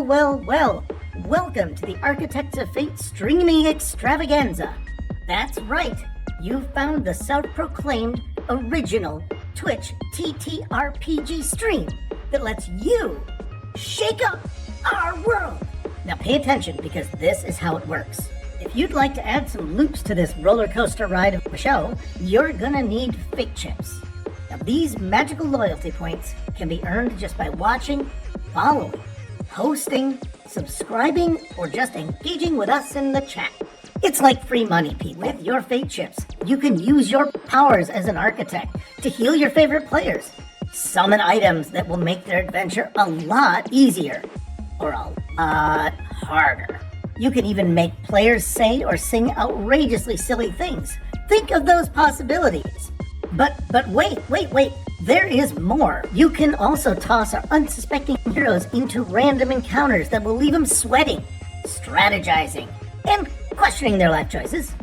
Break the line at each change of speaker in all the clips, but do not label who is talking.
Well. Welcome to the Architects of Fate streaming extravaganza. That's right, you found the self-proclaimed original Twitch TTRPG stream that lets you shake up our world. Now pay attention, because this is how it works. If you'd like to add some loops to this roller coaster ride of a show, you're gonna need fate chips. Now these magical loyalty points can be earned just by watching, following, hosting, subscribing, or just engaging with us in the chat. It's like free money, Pete. With your fate chips, you can use your powers as an architect to heal your favorite players, summon items that will make their adventure a lot easier, or a lot harder. You can even make players say or sing outrageously silly things. Think of those possibilities. But wait. There is more. You can also toss our unsuspecting heroes into random encounters that will leave them sweating, strategizing, and questioning their life choices.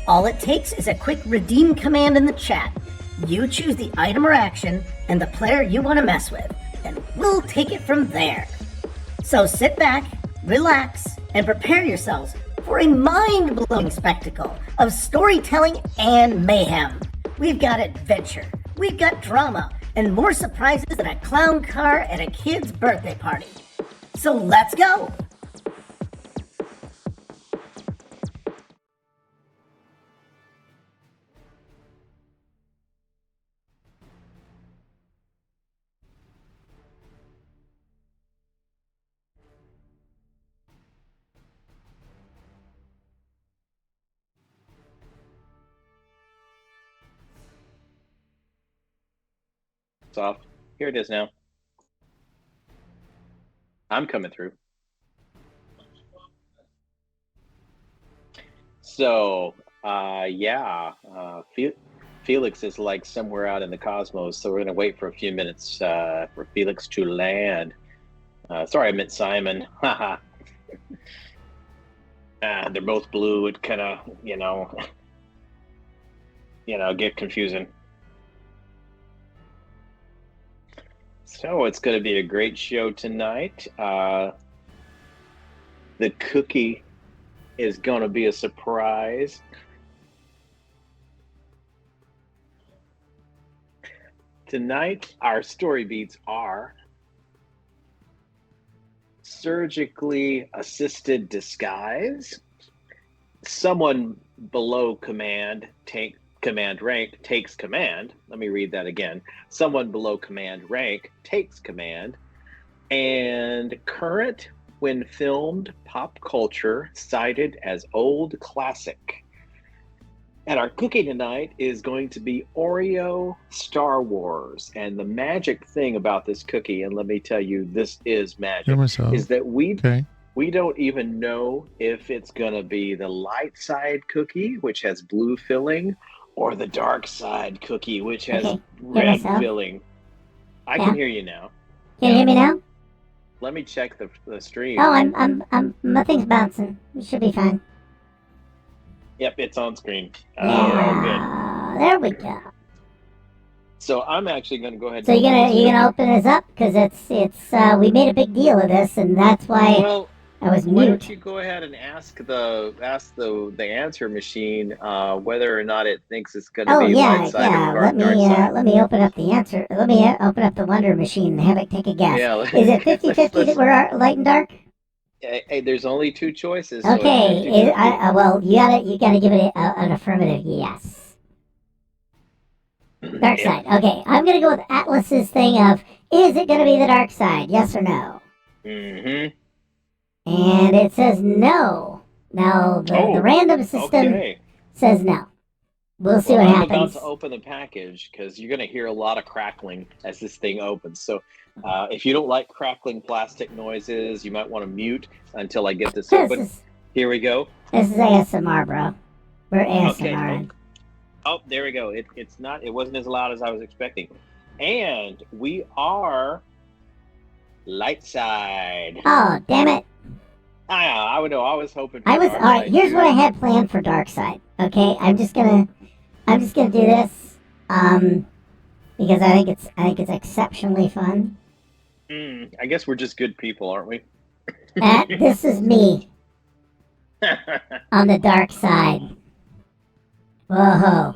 All it takes is a quick redeem command in the chat. You choose the item or action and the player you want to mess with, and we'll take it from there. So sit back, relax, and prepare yourselves for a mind-blowing spectacle of storytelling and mayhem. We've got adventure, we've got drama, and more surprises than a clown car at a kid's birthday party. So let's go!
Off. Here it is now. I'm coming through. So, Felix is like somewhere out in the cosmos, so we're going to wait for a few minutes for Felix to land. Sorry, I meant Simon. Haha. They're both blue. It kind of, get confusing. So it's going to be a great show tonight. The cookie is going to be a surprise. Tonight, our story beats are surgically assisted disguise, someone below command rank takes command. Let me read that again. Someone below command rank takes command. And current when filmed pop culture cited as old classic. And our cookie tonight is going to be Oreo Star Wars. And the magic thing about this cookie, and let me tell you, this is magic, is that we don't even know if it's going to be the light side cookie, which has blue filling, or the dark side cookie, which has red filling. I can hear you now.
Can you hear me now?
Let me check the stream.
Oh, my thing's bouncing. It should be fine.
Yep, it's on screen.
Yeah,
good.
There we go.
So I'm actually going to go ahead.
So you're gonna open this up, because it's we made a big deal of this, and that's why I was mute.
Why don't you go ahead and ask the answer machine whether or not it thinks it's going to be light side or dark side.
Let me open up the answer. Let me open up the Wonder Machine and have it take a guess.
Yeah,
is it 50-50 that we're light and dark?
Hey, there's only two choices.
Okay, so you gotta give it an affirmative yes. Dark side. Okay, I'm gonna go with Atlas's thing of, is it gonna be the dark side? Yes or no?
Mm-hmm.
And it says no. Now the random system says no. We'll see what happens.
I'm about to open the package, because you're going to hear a lot of crackling as this thing opens. So if you don't like crackling plastic noises, you might want to mute until I get this open. Here we go.
This is ASMR, bro. We're ASMR.
Okay. Oh, there we go. It wasn't as loud as I was expecting. And we are light side.
Oh, damn it.
I would know. I was hoping for
all right, here's what I had planned for dark side. Okay, I'm just gonna do this because I think it's exceptionally fun.
I guess we're just good people, aren't we?
This is me on the dark side. Whoa.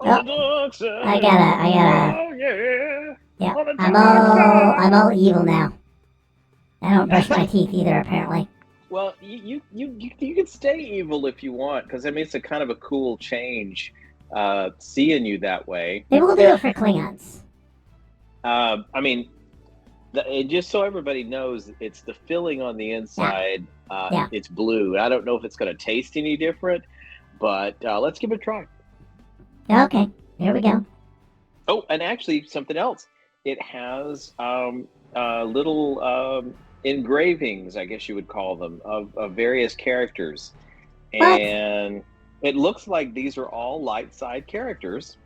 On the dark side.
I gotta.
Oh yeah.
Yeah,
On the
I'm
dark side.
all evil now. I don't brush my teeth either, apparently.
Well, you can stay evil if you want, because I mean it's a kind of a cool change, seeing you that way.
Maybe we'll do it for Klingons.
I mean, just so everybody knows, it's the filling on the inside.
Yeah.
It's blue. I don't know if it's going to taste any different, but let's give it a try.
Okay, here we go.
Oh, and actually, something else. It has little engravings, I guess you would call them, of various characters.
What?
And it looks like these are all light side characters.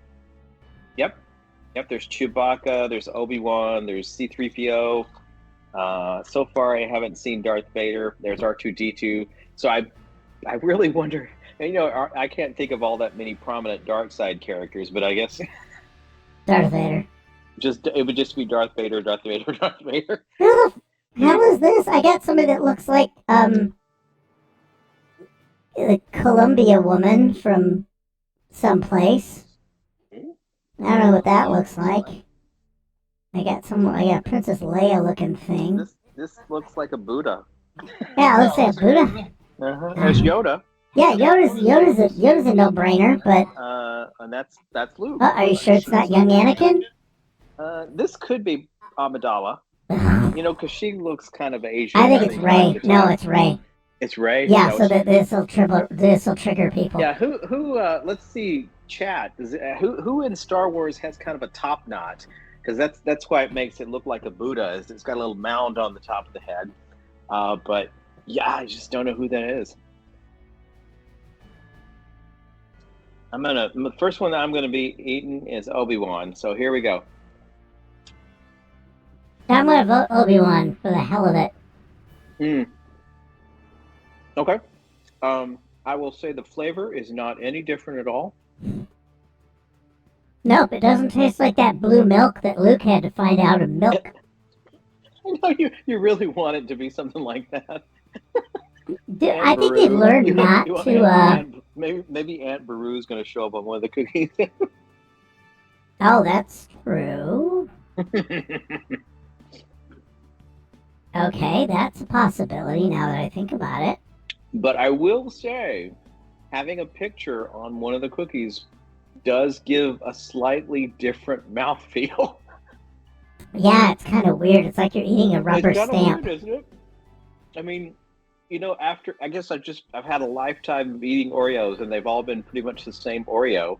Yep, there's Chewbacca, there's Obi-Wan, there's C-3PO. So far, I haven't seen Darth Vader. There's R2-D2. So I really wonder, you know, I can't think of all that many prominent dark side characters, but I guess
Darth Vader.
it would just be Darth Vader, Darth Vader, Darth Vader.
Who the hell is this? I got somebody that looks like the Columbia woman from someplace. I don't know what that looks like. I got Princess Leia looking thing.
This looks like a Buddha.
Yeah, it looks like a Buddha.
There's Yoda.
Yeah, Yoda's a no-brainer, but
And that's Luke.
are you sure it's not young Anakin?
This could be Amidala. You know, because she looks kind of Asian.
I think it's Rey. No, it's Rey.
It's Rey.
Yeah,
No,
so that this will trigger people.
Yeah. Who? Let's see. Chat. Who in Star Wars has kind of a top knot? Because that's why it makes it look like a Buddha. Is it's got a little mound on the top of the head. But yeah, I just don't know who that is. The first one that I'm gonna be eating is Obi-Wan. So here we go.
I'm gonna vote Obi-Wan for the hell of it.
Okay. I will say the flavor is not any different at all.
Nope, it doesn't taste like that blue milk that Luke had to find out of milk.
I know you really want it to be something like that.
I think they've learned not to.
Maybe Aunt Beru's going to show up on one of the cookies.
Oh, that's true. Okay, that's a possibility now that I think about it.
But I will say, having a picture on one of the cookies does give a slightly different mouthfeel.
Yeah, it's kind of weird. It's like you're eating a rubber
It's kind
stamp.
of weird, isn't it? I mean, you know, I guess I've had a lifetime of eating Oreos, and they've all been pretty much the same Oreo.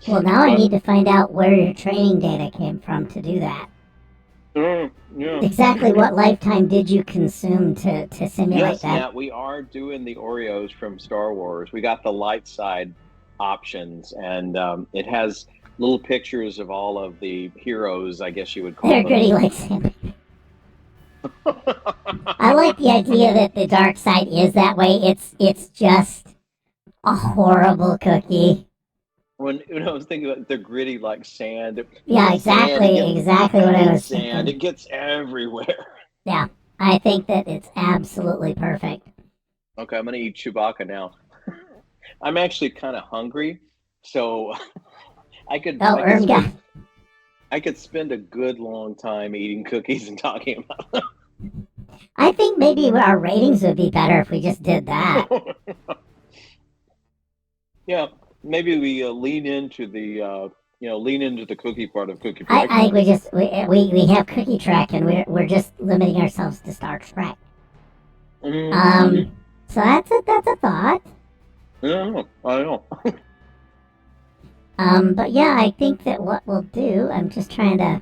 Well, now I need to find out where your training data came from to do that.
Yeah.
Exactly what lifetime did you consume to simulate that?
Yeah, we are doing the Oreos from Star Wars. We got the light side options, and it has little pictures of all of the heroes, I guess you would call
They're
them.
gritty like sandpaper. I like the idea that the dark side is that way. It's just a horrible cookie.
When I was thinking about they're gritty like sand.
Yeah, exactly what I was
sand.
thinking.
It gets everywhere.
Yeah, I think that it's absolutely perfect.
Okay, I'm gonna eat Chewbacca now. I'm actually kind of hungry, so I could spend a good long time eating cookies and talking about them.
I think maybe our ratings would be better if we just did that.
Yeah, maybe we lean into the cookie part of Cookie
I
Track.
we have Cookie Track and we're just limiting ourselves to Star Trek.
Mm-hmm.
So that's a thought.
I know.
But yeah, I think that what we'll do, I'm just trying to.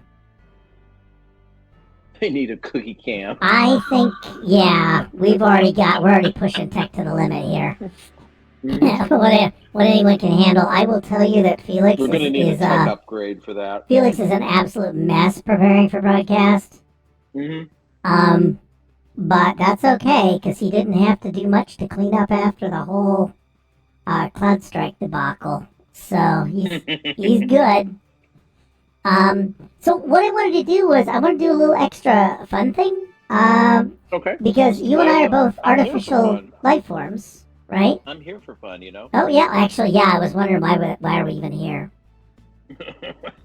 They need a cookie cam.
I think, yeah, we're already pushing tech to the limit here. What anyone can handle. I will tell you that Felix
We're going to need
is
a tech upgrade for that.
Felix is an absolute mess preparing for broadcast.
Mm-hmm.
But that's okay, because he didn't have to do much to clean up after the whole Cloud Strike debacle. So he's good. So what I wanted to do was I want to do a little extra fun thing.
Okay.
Because you and I are both
I'm here for
artificial
fun.
life forms, right?
I'm here for fun, you know.
Oh yeah, actually, yeah. I was wondering why are we even here?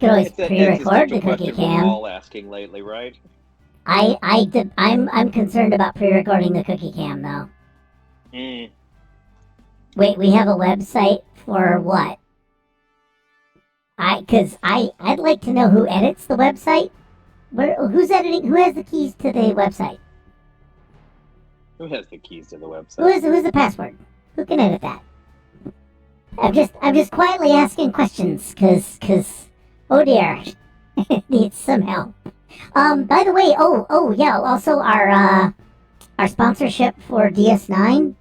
Could always
It's a
pre-record the
stupid
cookie
question we're
cam.
all asking lately, right?
I'm concerned about pre-recording the cookie cam though.
Mm.
Wait, we have a website for what? I'd like to know who edits the website. Who's editing? Who has the keys to the website?
Who has the keys to the website?
Who's the password? Who can edit that? I'm just quietly asking questions, cause oh dear, it needs some help. By the way, yeah, also our sponsorship for DS9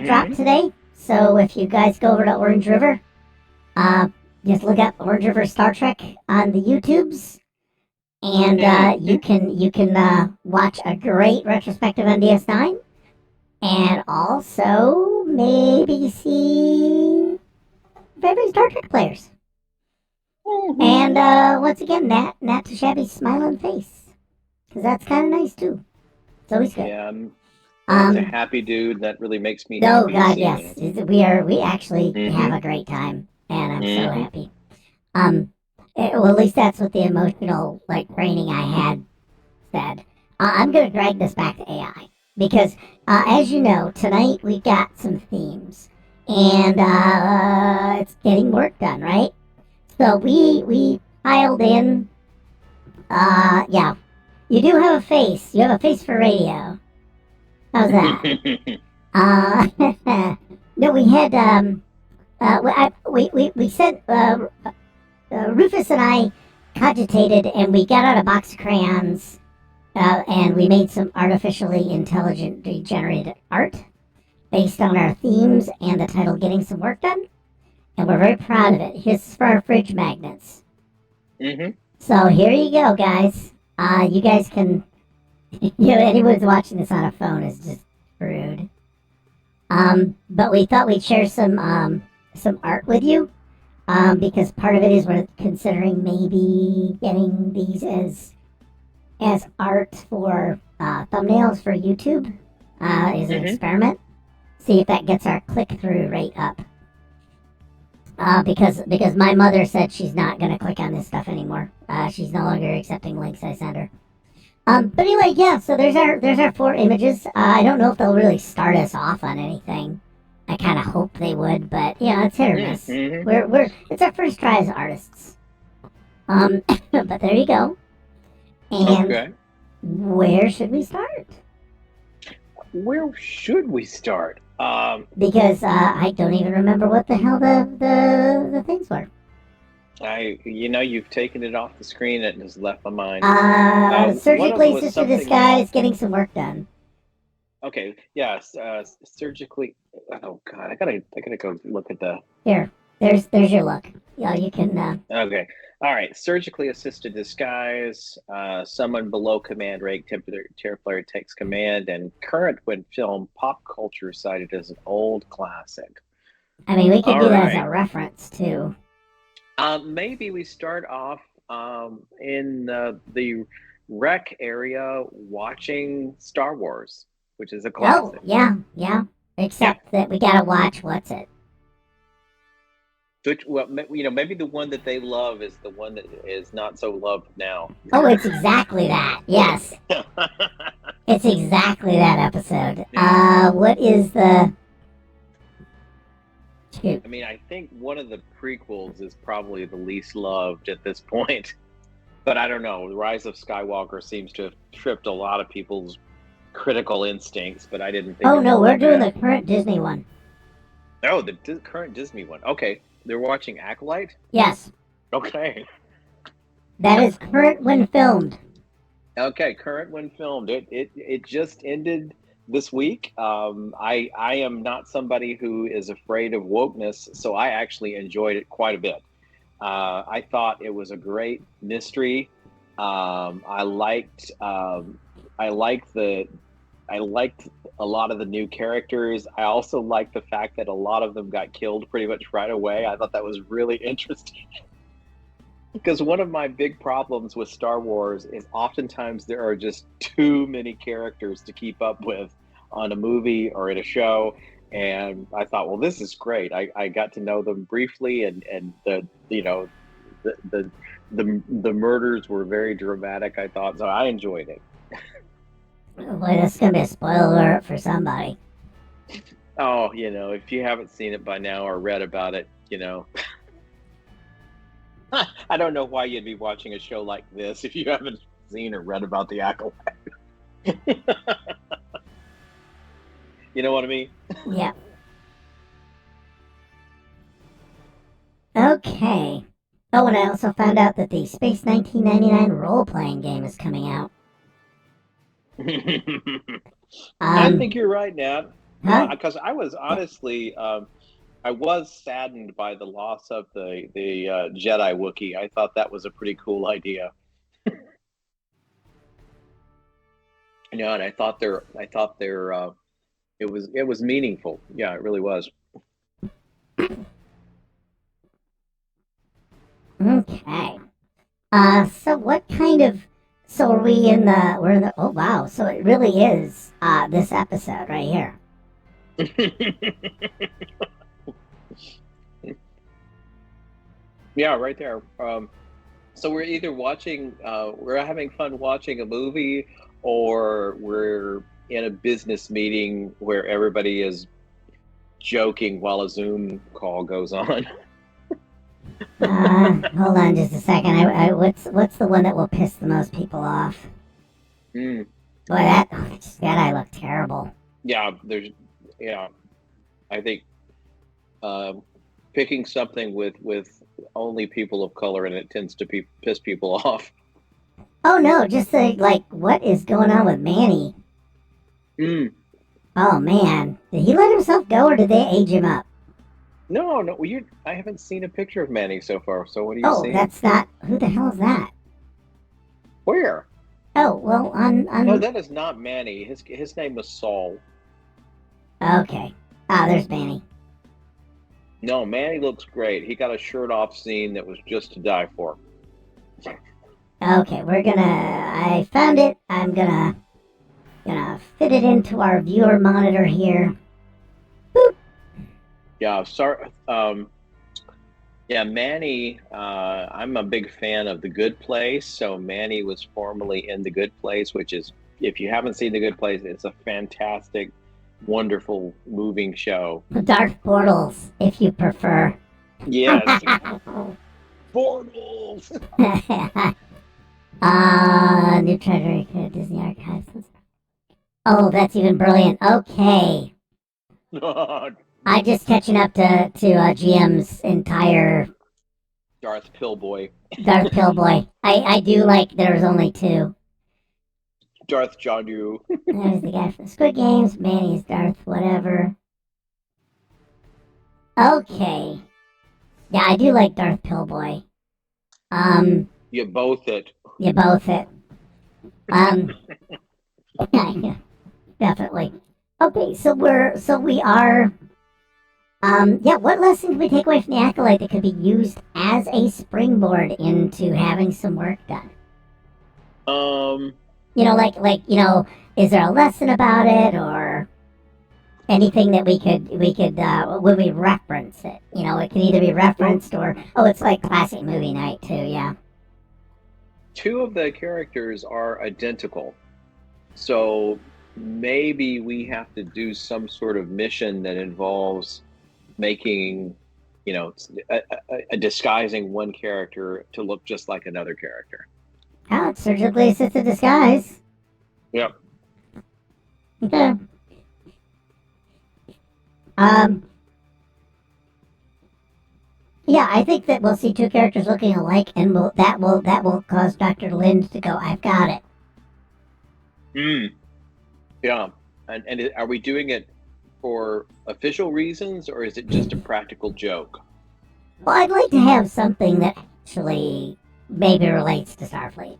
dropped today. So if you guys go over to Orange River, just look up Orange River Star Trek on the YouTubes, and you can watch a great retrospective on DS9, and also maybe see favorite Star Trek players. And once again, Nat to Shabby's smiling face, because that's kind of nice too. It's always good.
Yeah, that's a happy dude. That really makes me
Oh
happy.
God, yes, we actually have a
Mhm.
great time, and I'm so
Mhm.
happy. Well, at least that's what the emotional training I had said. I'm gonna drag this back to AI because, as you know, tonight we've got some themes, and it's getting work done, right? So we piled in. Yeah, you do have a face. You have a face for radio. How's that? No, we had we sent Rufus and I cogitated, and we got out a box of crayons, and we made some artificially intelligently generated art based on our themes and the title "Getting Some Work Done," and we're very proud of it. Here's for our fridge magnets. So here you go, guys. You guys can, anyone's watching this on a phone is just rude. But we thought we'd share some art with you, because part of it is we're considering maybe getting these as art for thumbnails for YouTube, as an experiment. See if that gets our click-through rate up. Because my mother said she's not gonna click on this stuff anymore. She's no longer accepting links I send her. But anyway, yeah. So there's our 4 images. I don't know if they'll really start us off on anything. I kind of hope they would, but yeah, it's hit or miss. It's our first try as artists. But there you go. And where should we start?
Where should we start?
Because I don't even remember what the hell the things were.
You've taken it off the screen and it has left my mind.
Surgically assisted disguise, getting some work done.
Okay, yes, surgically. Oh God, I gotta go look at the.
Here, there's your look. Yeah, you can.
Okay, all right. Surgically assisted disguise. Someone below command rank, territory takes command, and current when film pop culture cited as an old classic.
I mean, we could do that as a reference too.
Maybe we start off in the rec area watching Star Wars, which is a classic.
Oh, yeah. Except that we gotta watch what's it.
Which, well, maybe the one that they love is the one that is not so loved now.
Oh, it's exactly that. Yes. It's exactly that episode. What is the... Shoot.
I mean, I think one of the prequels is probably the least loved at this point. But I don't know. The Rise of Skywalker seems to have tripped a lot of people's critical instincts, but I didn't think...
Oh, no, we're doing the current Disney one.
Oh, the current Disney one. Okay. They're watching Acolyte?
Yes.
Okay.
That is current when filmed.
Okay, current when filmed. It just ended this week. I am not somebody who is afraid of wokeness, so I actually enjoyed it quite a bit. I thought it was a great mystery. I liked a lot of the new characters. I also liked the fact that a lot of them got killed pretty much right away. I thought that was really interesting. Because one of my big problems with Star Wars is oftentimes there are just too many characters to keep up with on a movie or in a show. And I thought, well, this is great. I got to know them briefly, and the you know the the the murders were very dramatic. I thought so. I enjoyed it.
Boy, this is gonna be a spoiler alert for somebody.
Oh, if you haven't seen it by now or read about it, I don't know why you'd be watching a show like this if you haven't seen or read about the acolyte. You know what I mean?
Yeah. Okay. Oh, and I also found out that the Space 1999 role-playing game is coming out.
I think you're right, Nat.
Huh?
Because I was honestly, I was saddened by the loss of the Jedi Wookiee. I thought that was a pretty cool idea. And I thought it was meaningful. Yeah, it really was.
Okay. So what kind of... So are we in the... We're in the... Oh, wow. So it really is, this episode right here.
Yeah, right there. So we're either we're having fun watching a movie, or we're in a business meeting where everybody is joking while a Zoom call goes on.
Hold on just a second. What's the one that will piss the most people off?
Mm.
Boy, that I look terrible.
Yeah, I think picking something with only people of color in it tends to piss people off.
Oh no, just what is going on with Manny?
Mm.
Oh man, did he let himself go or did they age him up?
No. I haven't seen a picture of Manny so far. So what are you seeing?
That's not. Who the hell is that?
Where?
Oh well, on.
No, that is not Manny. His name was Saul.
Okay. There's Manny.
No, Manny looks great. He got a shirt off scene that was just to die for.
Okay, I found it. I'm gonna fit it into our viewer monitor here. Boop.
Yeah, sorry. Yeah, Manny. I'm a big fan of The Good Place. So Manny was formerly in The Good Place, which is, if you haven't seen The Good Place, it's a fantastic, wonderful, moving show.
Dark Portals, if you prefer.
Yes. Portals.
New treasure, Disney Archives. Oh, that's even brilliant. Okay. I'm just catching up to GM's entire
Darth Pillboy.
Darth Pillboy. I do like there's only two.
Darth Janu.
There's the guy from Squid Games, Manny's Darth whatever. Okay. Yeah, I do like Darth Pillboy.
You both it.
You both it. Yeah, definitely. Okay, so we are. Yeah, what lesson can we take away from the Acolyte that could be used as a springboard into having some work done? Is there a lesson about it or anything that we could when we reference it? It can either be referenced or it's like classic movie night too. Yeah.
Two of the characters are identical, so maybe we have to do some sort of mission that involves making, disguising one character to look just like another character.
Oh, it's surgically assisted disguise.
Yep.
Okay. Yeah, I think that we'll see two characters looking alike, and that will cause Dr. Lind to go, I've got it.
Yeah. And are we doing it for official reasons, or is it just a practical joke?
Well, I'd like to have something that actually maybe relates to Starfleet.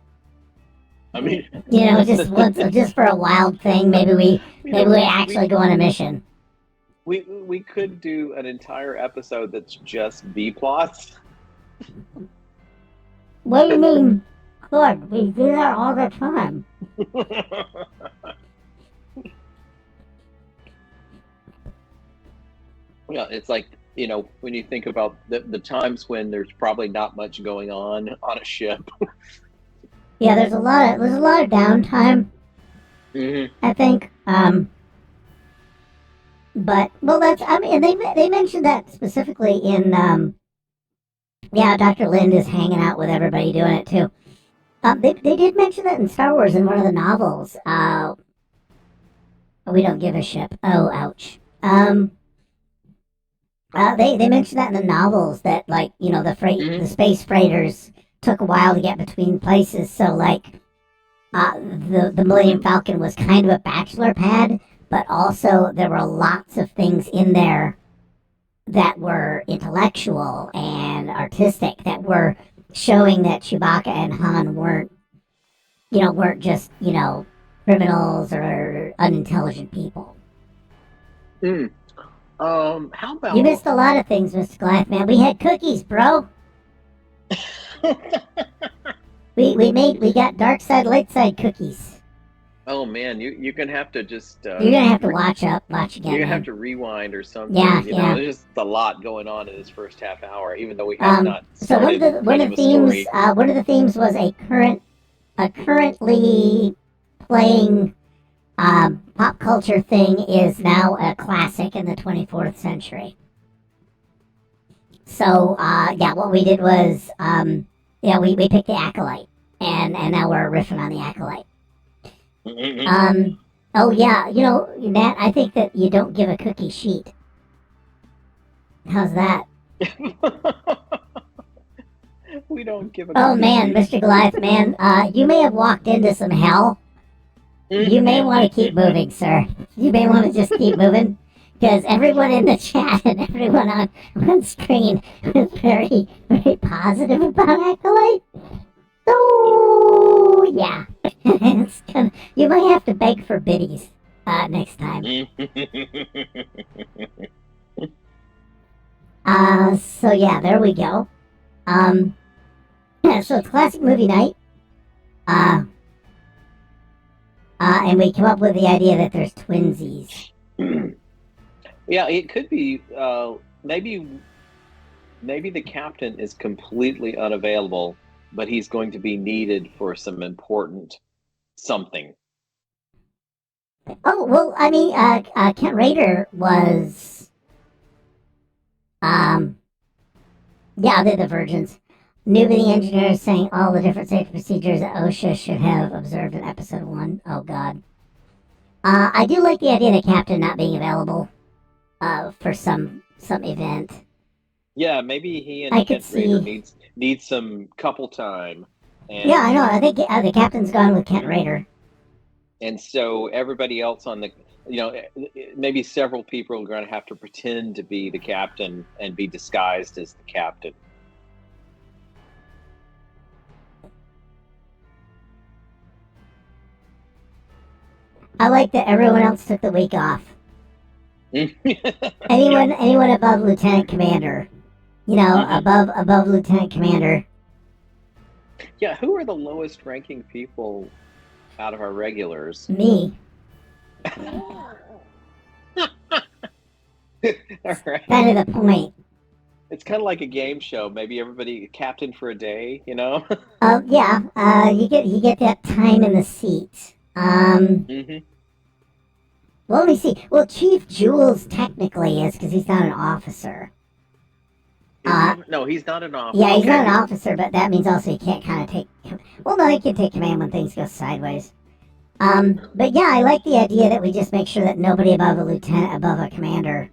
I mean,
just for a wild thing. Maybe we actually go on a mission.
We could do an entire episode that's just B plots.
What do you mean? Good. We do that all the time.
Yeah, it's like, when you think about the times when there's probably not much going on a ship.
Yeah, there's a lot of downtime,
Mm-hmm.
I think. But well, they mentioned that specifically in yeah, Dr. Lind is hanging out with everybody doing it too. They did mention that in Star Wars in one of the novels. We don't give a ship. Oh, ouch. They mentioned that in the novels that, like, the space freighters took a while to get between places, so like the Millennium Falcon was kind of a bachelor pad, but also there were lots of things in there that were intellectual and artistic that were showing that Chewbacca and Han weren't just, criminals or unintelligent people.
How about
You missed a lot of things, Mr. Goliath, man. We had cookies, bro. we got dark side, light side cookies.
Oh man, you're gonna have to just
You're gonna have to watch again.
you're gonna
Man.
have to rewind or something.
Yeah.
There's just a lot going on in this first half hour, even though we have not
So
started
one of
much
the themes was a currently playing pop culture thing is now a classic in the 24th century. So yeah, what we did was we picked the Acolyte, and now we're riffing on the Acolyte. Oh yeah, Nat, I think that you don't give a cookie sheet. How's that?
We don't give a
Oh
cookie
man,
sheet.
Mr. Goliath, man, you may have walked into some hell. You may want to keep moving, sir. You may want to just keep moving, because everyone in the chat and everyone on screen is very, very positive about Acolyte. So yeah, you might have to beg for biddies next time. So yeah, there we go. Yeah, so it's classic movie night. And we come up with the idea that there's twinsies.
Yeah, it could be. Maybe the captain is completely unavailable, but he's going to be needed for some important something.
Oh well, I mean, Kent Rader was, yeah, they're the virgins. Newbie engineers saying all the different safety procedures that OSHA should have observed in episode 1. Oh god. I do like the idea of the captain not being available for some event.
Yeah, maybe he and Kent Rader needs some couple time. And,
yeah, I know. I think the captain's gone with Kent Rader.
And so everybody else on the, maybe several people are going to have to pretend to be the captain and be disguised as the captain.
I like that everyone else took the week off. anyone above lieutenant commander, above lieutenant commander.
Yeah, who are the lowest ranking people out of our regulars?
Me.
All right.
Kind of the point.
It's kind of like a game show. Maybe everybody captain for a day,
Yeah. You get that time in the seat. Well, let me see. Well, Chief Jules technically is because he's not an officer.
No, he's not an officer.
Yeah, he's not an officer, but that means also he can't kind of take. Well, no, he can take command when things go sideways. But yeah, I like the idea that we just make sure that nobody above a commander,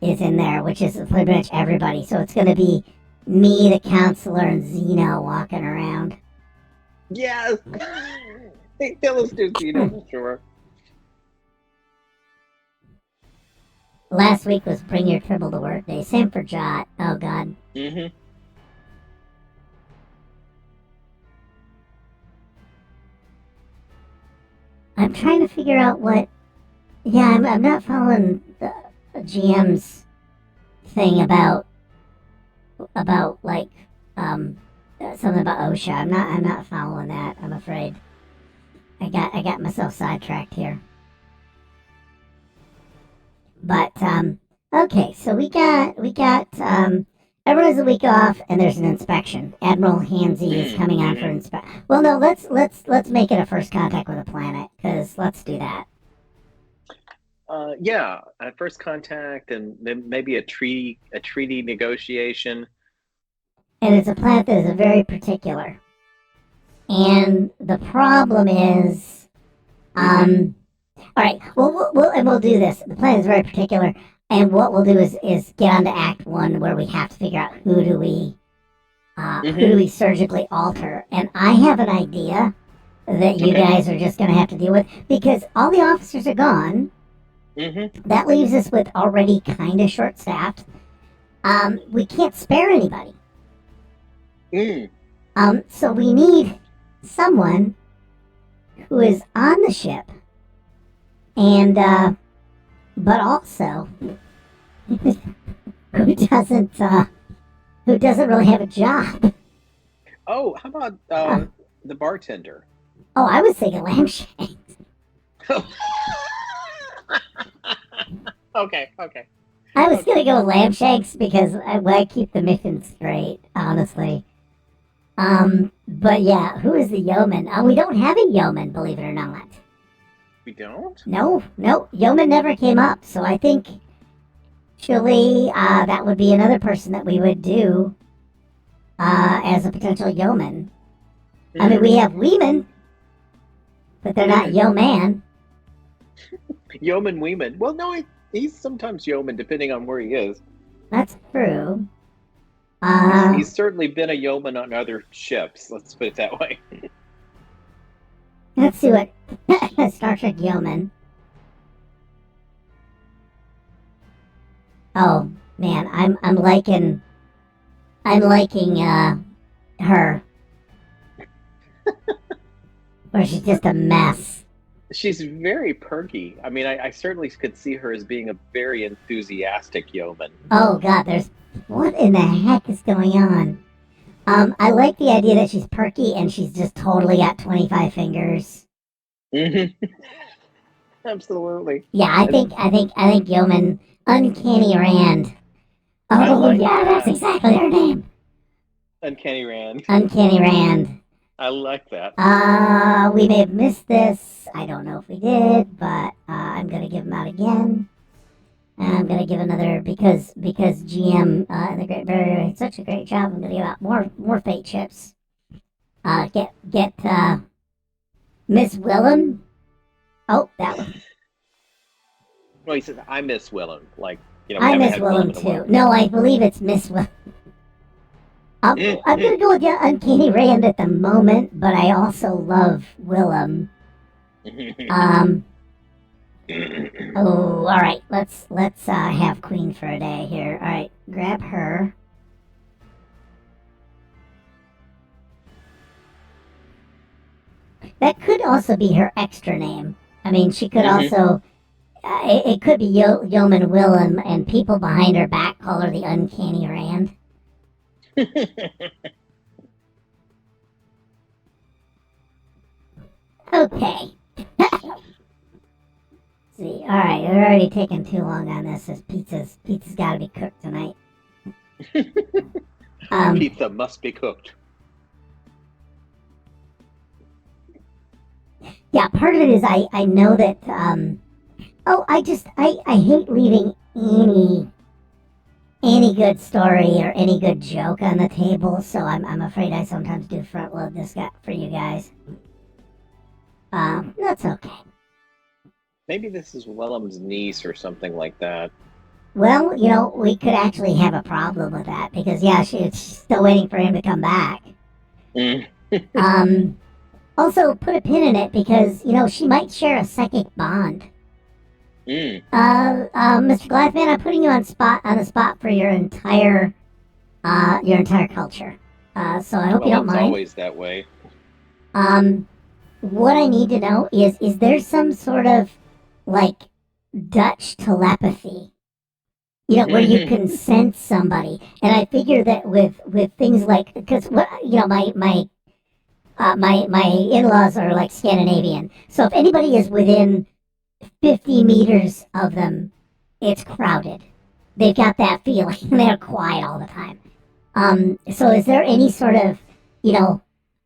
is in there, which is pretty much everybody. So it's going to be me, the counselor, and Zeno walking around.
Yes. Let's do Zeno for sure.
Last week was Bring Your Tribble to Work Day. Same for Jot. Oh, God. I'm trying to figure out what... Yeah, I'm not following the GM's thing about like, something about OSHA. I'm not following that. I'm afraid. I got myself sidetracked here. But okay, so we got everyone has a week off, and there's an inspection. Admiral Hansy is coming on for inspection. Well, no, let's make it a first contact with a planet, because let's do that.
Yeah, at first contact, and then maybe a treaty negotiation.
And it's a planet that is very particular. And the problem is, all right, we'll do this. The planet is very particular, and what we'll do is get on to Act 1, where we have to figure out who do we surgically alter. And I have an idea that you guys are just going to have to deal with, because all the officers are gone. That leaves us with already kind of short-staffed. We can't spare anybody. So we need someone who is on the ship, and but also who doesn't really have a job.
Oh, how about the bartender?
Oh, I was thinking lamb shanks.
Okay.
I was gonna go with lamb shanks because I keep the mission straight, honestly. But yeah, who is the yeoman? We don't have a yeoman, believe it or not.
We don't?
No, yeoman never came up, so I think actually that would be another person that we would do as a potential yeoman. I mean, we have Weeman, but they're not yeoman.
Yeoman Weeman. Well, no, he's sometimes yeoman depending on where he is.
That's true.
He's certainly been a yeoman on other ships. Let's put it that way.
Let's see what Star Trek yeoman. Oh man, I'm liking her. Where she's just a mess.
She's very perky. I mean, I certainly could see her as being a very enthusiastic yeoman.
Oh god, what in the heck is going on? I like the idea that she's perky and she's just totally got 25 fingers.
Absolutely.
Yeah, I think yeoman Uncanny Rand. Oh yeah, that's exactly her name.
Uncanny Rand.
Uncanny Rand.
I like that.
We may have missed this. I don't know if we did, but I'm gonna give them out again. And I'm gonna give another because GM and the Great Barrier did such a great job. I'm gonna give out more fate chips. Get Miss Willem. Oh, that one.
Well, he says I miss Willem. Like,
I miss Willem too. No, I believe it's Miss Willem. I'm gonna go with Uncanny Rand at the moment, but I also love Willem. Oh, all right. Let's have Queen for a day here. All right, grab her. That could also be her extra name. I mean, she could also. It could be Yeoman Willem, and people behind her back call her the Uncanny Rand. Okay. See, all right, we're already taking too long on this. This pizza's got to be cooked tonight.
Pizza must be cooked.
Yeah, part of it is I know that. I hate leaving any good story or any good joke on the table, so I'm afraid I sometimes do front load this guy for you guys. That's okay.
Maybe this is Willem's niece or something like that.
Well, we could actually have a problem with that because she's still waiting for him to come back. Also put a pin in it because she might share a psychic bond. Mr. Glassman, I'm putting you on the spot for your entire culture. So I hope you don't mind.
It's always that way.
What I need to know is there some sort of like Dutch telepathy where you can sense somebody. And I figure that with things like, because my in-laws are like Scandinavian, so if anybody is within 50 meters of them, it's crowded. They've got that feeling. They're quiet all the time. So is there any sort of, you know,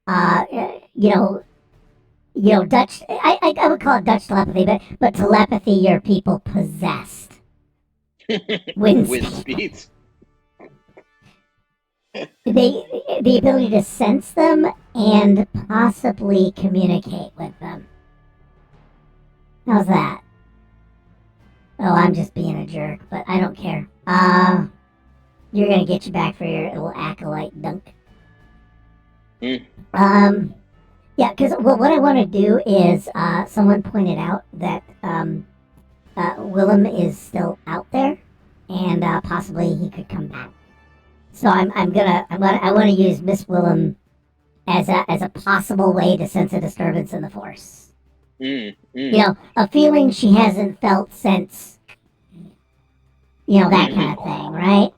uh, uh, you know, Dutch? I would call it Dutch telepathy, but telepathy your people possessed. Wind
speeds.
The ability to sense them and possibly communicate with them. How's that? Oh, I'm just being a jerk, but I don't care. You're gonna get you back for your little acolyte dunk. Yeah, because what I want to do is, someone pointed out that Willem is still out there, and possibly he could come back. So I want to use Miss Willem as a possible way to sense a disturbance in the force. A feeling she hasn't felt since, that kind of thing, right?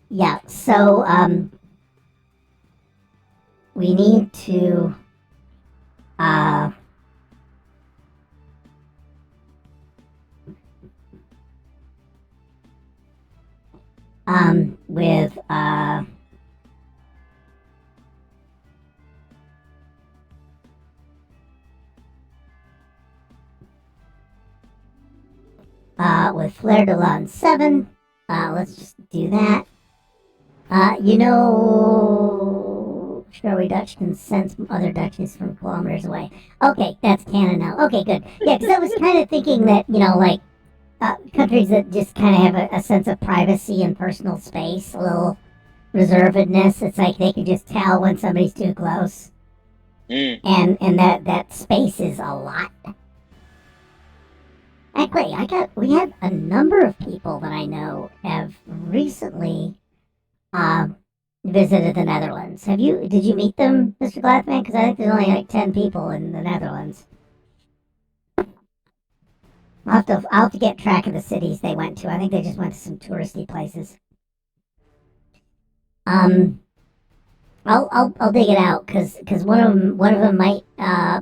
Yeah. So we need to with Fleur de Lune 7. Let's just do that. Strawberry Dutch can sense other Dutches from kilometers away. Okay, that's canon now. Okay, good. Yeah, because I was kind of thinking that, countries that just kind of have a sense of privacy and personal space, a little reservedness. It's like they can just tell when somebody's too close. And that space is a lot. Actually, we have a number of people that I know have recently visited the Netherlands. Did you meet them, Mr. Glathman? Because I think there's only like 10 people in the Netherlands. I'll have to get track of the cities they went to. I think they just went to some touristy places. I'll dig it out because one of them might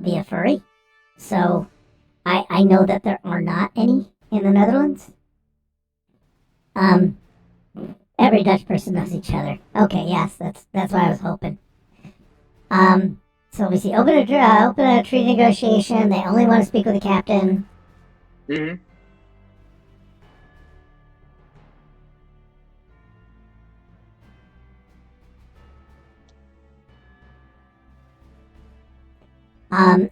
be a furry. So I know that there are not any in the Netherlands. Every Dutch person knows each other. Okay, yes, that's what I was hoping. So let me see. Open a treaty negotiation. They only want to speak with the captain.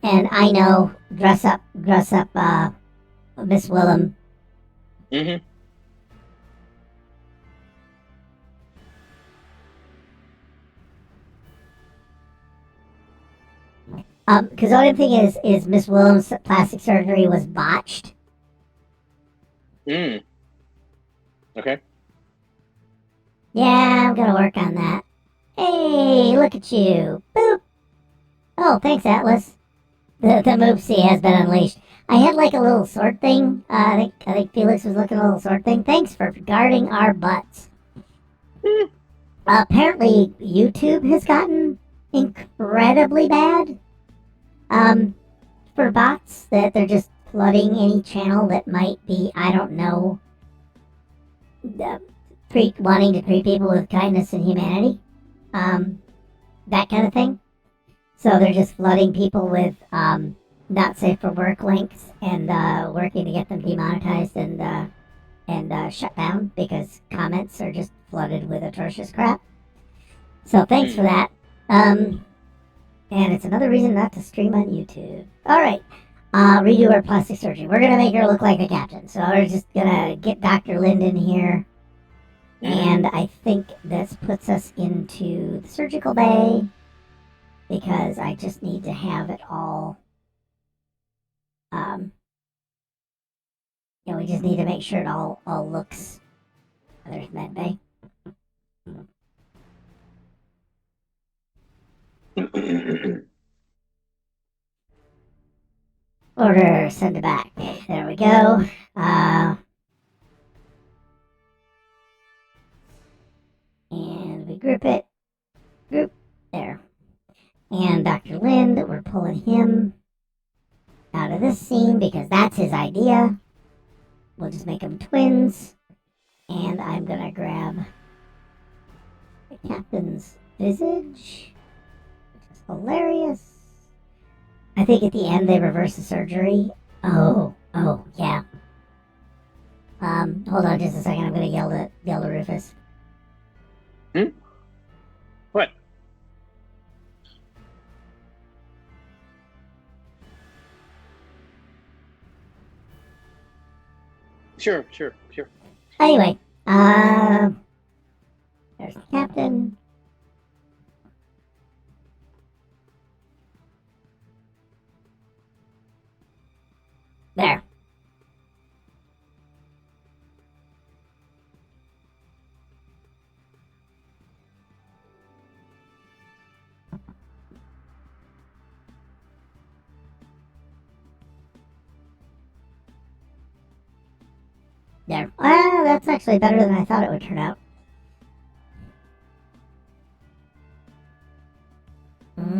And I know dress up, Miss Willem. Because the only thing is Miss Willem's plastic surgery was botched.
Okay.
Yeah, I'm gonna work on that. Hey, look at you. Boop. Oh, thanks, Atlas. The Moopsie has been unleashed. I had like a little sword thing. I think Felix was looking at a little sword thing. Thanks for guarding our butts. Apparently, YouTube has gotten incredibly bad. For bots, that they're just flooding any channel that might be, I don't know, wanting to treat people with kindness and humanity. That kind of thing. So they're just flooding people with not safe for work links and working to get them demonetized and shut down because comments are just flooded with atrocious crap. So thanks for that. And it's another reason not to stream on YouTube. Alright. Redo her plastic surgery. We're going to make her look like the captain. So we're just going to get Dr. Linden here. And I think this puts us into the surgical bay. Because I just need to have it all. We just need to make sure it all looks. There's med bay. Order, send it back. There we go. group it. Group. There. And Dr. Lind, we're pulling him out of this scene because that's his idea. We'll just make them twins. And I'm going to grab the captain's visage, which is hilarious. I think at the end they reverse the surgery. Oh, yeah. Hold on just a second. I'm going to yell to Rufus.
What? Sure.
Anyway, there's the captain. There. There. That's actually better than I thought it would turn out.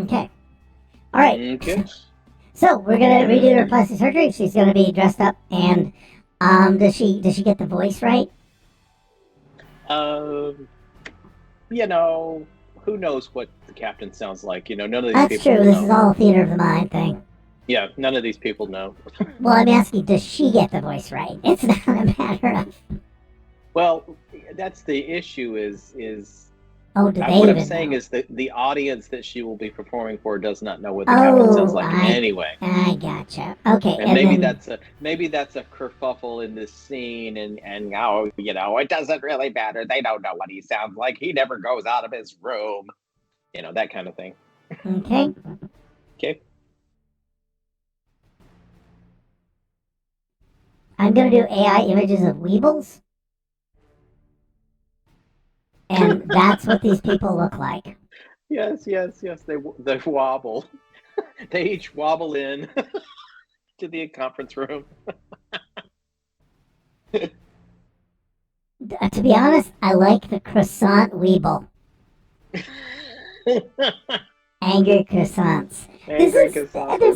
Okay. All right.
Okay.
So we're gonna redo her plastic surgery. She's gonna be dressed up, and does she get the voice right?
Who knows what the captain sounds like? None of these
That's
people
true.
know.
This is all a theater of the mind thing.
Yeah, none of these people know.
Well, I'm asking, does she get the voice right? It's not a matter of.
Well, that's the issue. Is
Oh, do they
what
even
I'm saying
know?
is that the audience that she will be performing for does not know what the captain sounds like anyway.
I gotcha. Okay,
And maybe
then,
that's a kerfuffle in this scene, and it doesn't really matter. They don't know what he sounds like. He never goes out of his room. That kind of thing.
okay.
Okay.
I'm gonna do AI images of Weebles. And that's what these people look like.
Yes. They wobble. They each wobble in to the conference room.
To be honest, I like the croissant Weeble. Angry croissants. This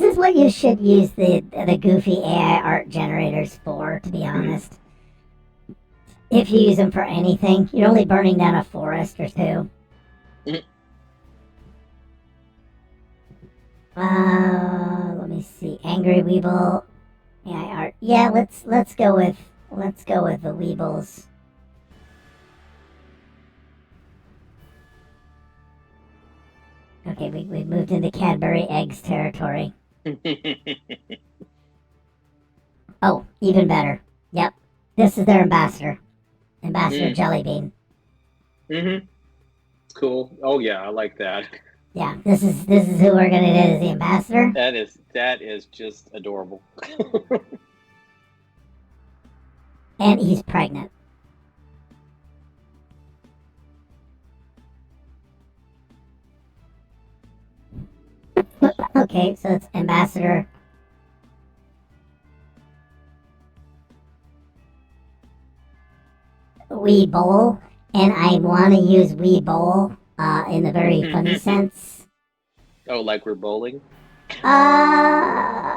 is what you should use the goofy AI art generators for, to be honest. If you use them for anything, you're only burning down a forest or two. Let me see. Angry Weeble AI art. Yeah, let's go with the Weebles. Okay, we've moved into Cadbury Eggs territory. Oh, even better. Yep. This is their ambassador. Ambassador Jellybean.
Mm-hmm. Cool. Oh yeah, I like that.
Yeah, this is who we're gonna do as the ambassador.
That is just adorable.
And he's pregnant. Okay, so it's Ambassador Wee Bowl, and I want to use Wee Bowl in a very funny sense.
Oh, like we're bowling?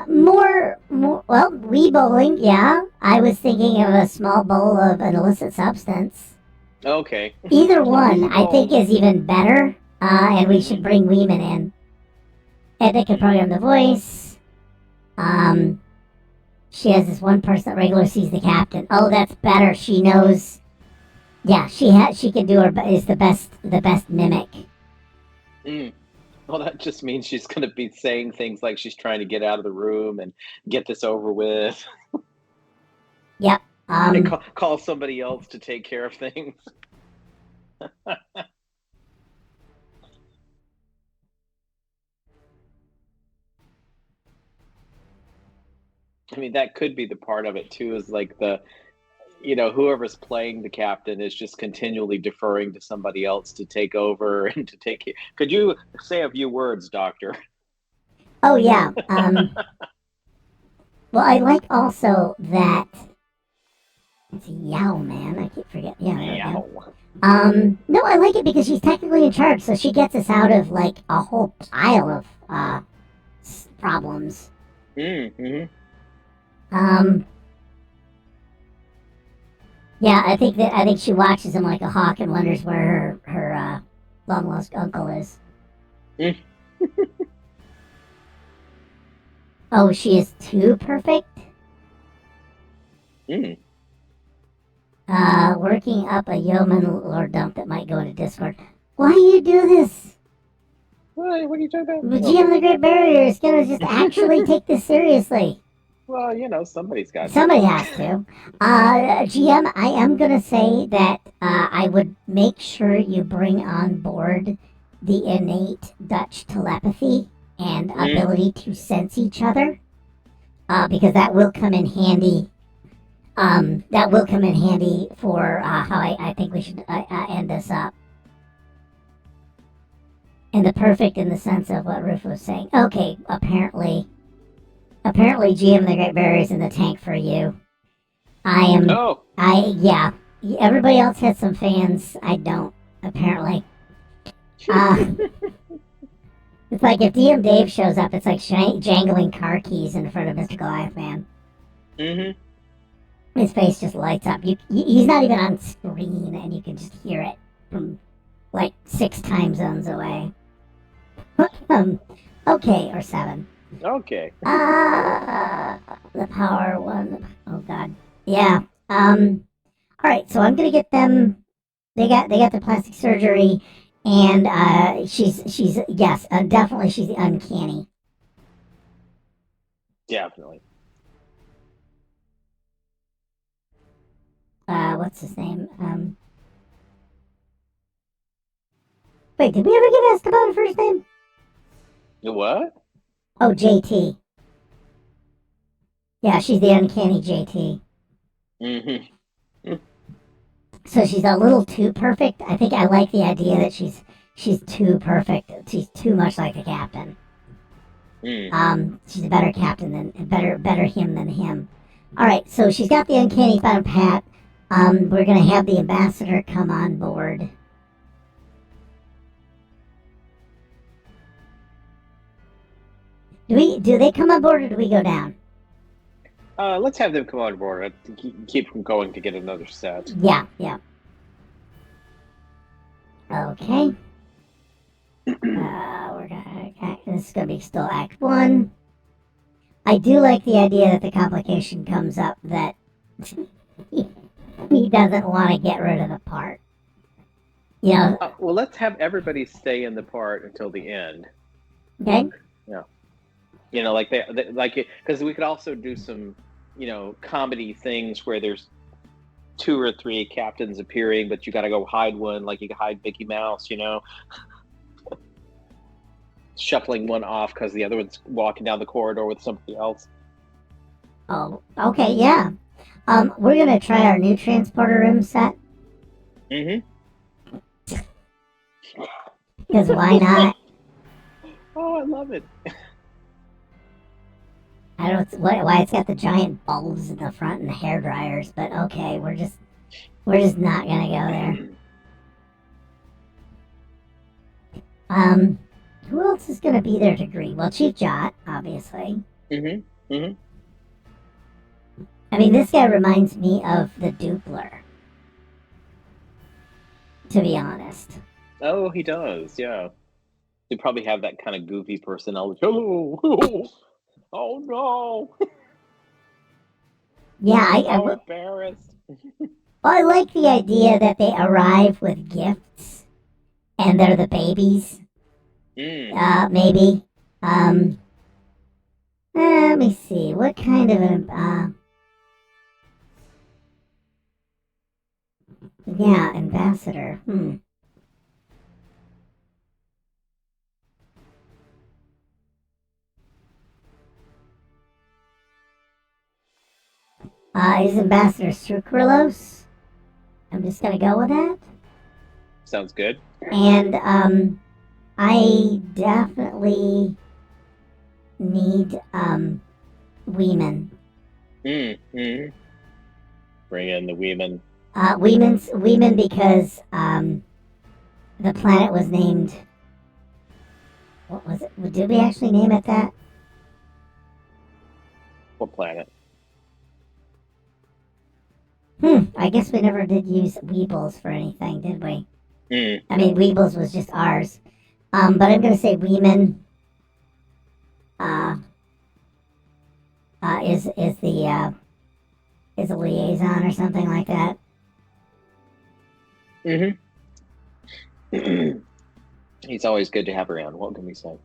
More, well, Wee Bowling, yeah. I was thinking of a small bowl of an illicit substance.
Okay.
Either one, I think, is even better, and we should bring Weeman in. And they can program the voice. She has this one person that regularly sees the captain. Oh, that's better. She knows. Yeah, she can do is the best mimic.
Well, that just means she's going to be saying things like she's trying to get out of the room and get this over with.
Yep.
And call somebody else to take care of things. I mean, that could be the part of it too, is like whoever's playing the captain is just continually deferring to somebody else to take over and to take it. Could you say a few words, Doctor?
Oh, yeah. Well, I like also that It's a Yao Man. I keep forgetting. Yeah, there we go.
Yow.
No, I like it because she's technically in charge, so she gets us out of like a whole pile of problems.
Mm-hmm.
Yeah, I think she watches him like a hawk and wonders where her long lost uncle is.
Mm.
Oh, she is too perfect.
Mm.
Working up a yeoman lore dump that might go into Discord. Why do you do this?
What are you talking about?
The GM of the Great Barrier is gonna just actually take this seriously.
Well, somebody's got
Somebody has to. GM, I am gonna say that I would make sure you bring on board the innate Dutch telepathy and ability to sense each other, because that will come in handy. That will come in handy for how I think we should end this up. And the perfect in the sense of what Rufus was saying. Okay, apparently GM of the Great Barrier is in the tank for you. Yeah. Everybody else has some fans. I don't, apparently. It's like if DM Dave shows up, it's like jangling car keys in front of Mr. Goliath Man.
Mm-hmm.
His face just lights up. He's not even on screen, and you can just hear it from like 6 time zones away. Okay, or 7.
Okay.
The power one. Oh God. Yeah. All right. So I'm gonna get them. They got the plastic surgery, and she's yes, definitely she's the uncanny.
Definitely.
What's his name? Wait, did we ever get asked about her first name?
The what?
Oh, JT. Yeah, she's the uncanny JT.
Mm-hmm.
So she's a little too perfect. I think I like the idea that she's too perfect. She's too much like the captain. She's a better captain than better him than him. All right, so she's got the uncanny found Pat. We're gonna have the ambassador come on board. Do they come on board or do we go down?
Let's have them come on board. Keep them going to get another set.
Yeah. Okay. This is gonna be still Act 1. I do like the idea that the complication comes up that he doesn't want to get rid of the part.
Well, let's have everybody stay in the part until the end.
Okay.
Yeah. Like because we could also do some, comedy things where there's 2 or 3 captains appearing, but you got to go hide one, like you can hide Mickey Mouse, shuffling one off because the other one's walking down the corridor with somebody else.
Oh, okay, yeah. We're gonna try our new transporter room set.
Mm-hmm.
Because why not?
Oh, I love it.
I don't know why it's got the giant bulbs in the front and the hair dryers, but okay, we're just not gonna go there. Who else is gonna be there to greet? Well, Chief Jot, obviously.
Mm-hmm.
I mean, this guy reminds me of the Dupler. To be honest.
Oh, he does, yeah. They probably have that kind of goofy personality. Oh, oh no!
Yeah,
I'm embarrassed.
Well, I like the idea that they arrive with gifts, and they're the babies. Maybe. Let me see. What kind of an ambassador. Is Ambassador Sucralose? I'm just gonna go with that.
Sounds good.
And I definitely need Weeman.
Bring in the Weeman.
Weeman because the planet was named. What was it? Did we actually name it that?
What planet?
I guess we never did use Weebles for anything, did we? I mean, Weebles was just ours. But I'm gonna say Weeman. Is a liaison or something like that.
He's always good to have around. What can we say?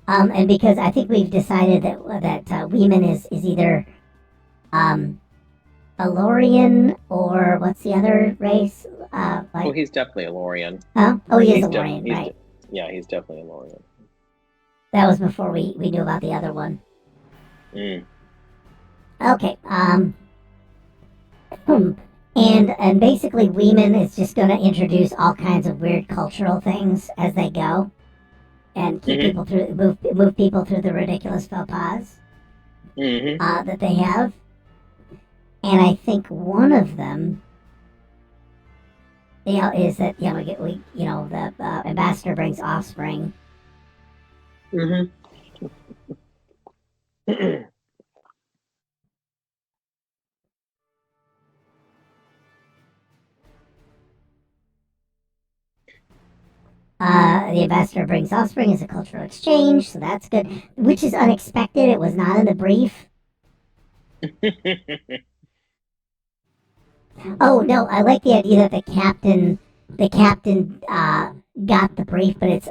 And because I think we've decided that Weeman is either Elorian or what's the other race?
Oh, he's definitely a Lorian.
Oh, he is a Lorian, right?
Yeah, he's definitely a Lorian.
That was before we knew about the other one. Okay. And basically, Weeman is just going to introduce all kinds of weird cultural things as they go, and keep people through, move people through the ridiculous faux pas that they have. And I think one of them, is that the ambassador brings offspring. The ambassador brings offspring as a cultural exchange, so that's good. Which is unexpected. It was not in the brief. Oh no, I like the idea that the captain got the brief, but it's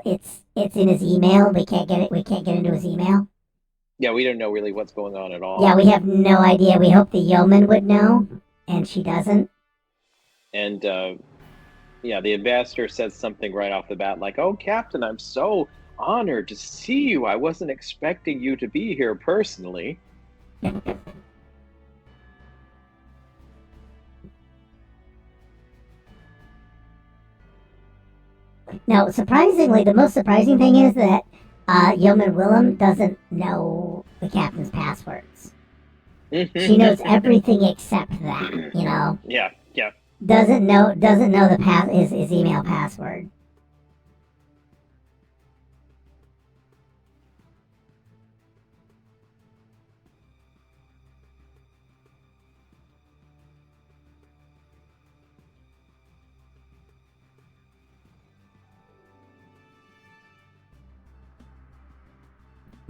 in his email. We can't get into his email.
Yeah, we don't know really what's going on at all.
Yeah, we have no idea. We hope the yeoman would know, and she doesn't.
And the ambassador says something right off the bat, like, "Oh, Captain, I'm so honored to see you. I wasn't expecting you to be here personally."
Now, surprisingly, the most surprising thing is that Yeoman Willem doesn't know the captain's passwords. She knows everything except that,
Yeah.
Doesn't know his email password.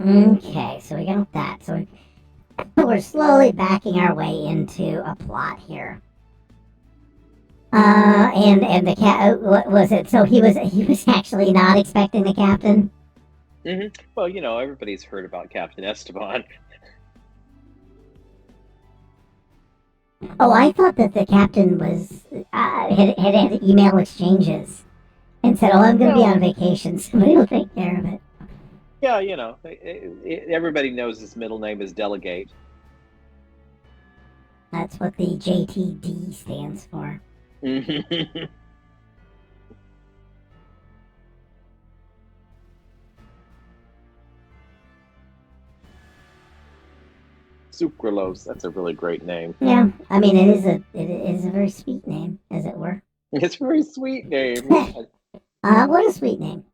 Okay, so we got that. So we're slowly backing our way into a plot here. And the cat, what was it? So he was actually not expecting the captain.
Well, everybody's heard about Captain Esteban.
Oh, I thought that the captain was had email exchanges and said, "Oh, I'm going to be on vacation. Somebody will take care of it."
Yeah, everybody knows his middle name is Delegate.
That's what the JTD stands for.
Sucralose. That's a really great name.
Yeah, I mean it is a very sweet name, as it were.
It's a very sweet name.
What a sweet name.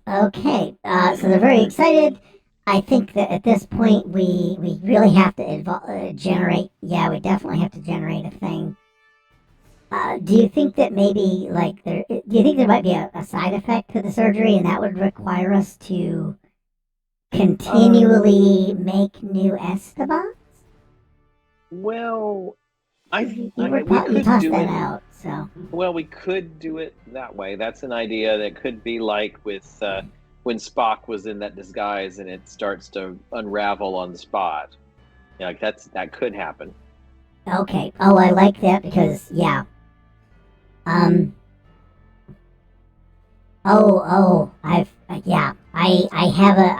Okay, so they're very excited. I think that at this point we really have to generate. Yeah, we definitely have to generate a thing. Do you think that maybe do you think there might be a side effect to the surgery, and that would require us to continually make new Estebans?
Well,
you tossed that out. So.
Well, we could do it that way. That's an idea that could be like with when Spock was in that disguise and it starts to unravel on the spot. Yeah, that could happen.
Okay. Oh, I like that because I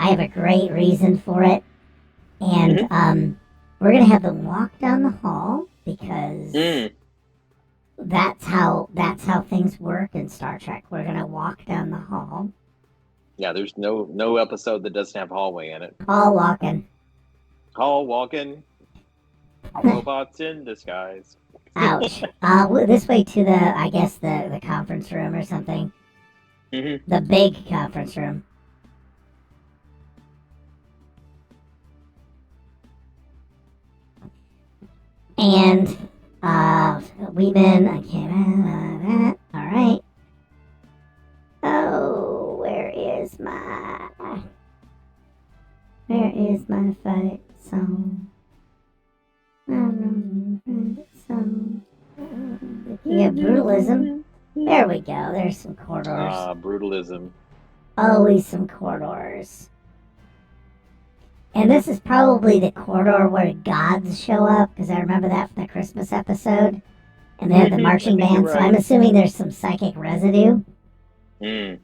have a great reason for it, and we're gonna have them walk down the hall because that's how things work in Star Trek. We're gonna walk down the hall.
Yeah, there's no episode that doesn't have hallway in it.
Hall walking.
Hall walking, robots in disguise.
Ouch. This way to the conference room or something.
Mm-hmm.
The big conference room. And, Weeman, okay, alright. Oh, where is my fight song? Yeah, brutalism. There we go, there's some corridors.
Brutalism.
Always some corridors. And this is probably the corridor where gods show up, because I remember that from the Christmas episode. And they have the marching band, so I'm assuming there's some psychic residue.
Mm.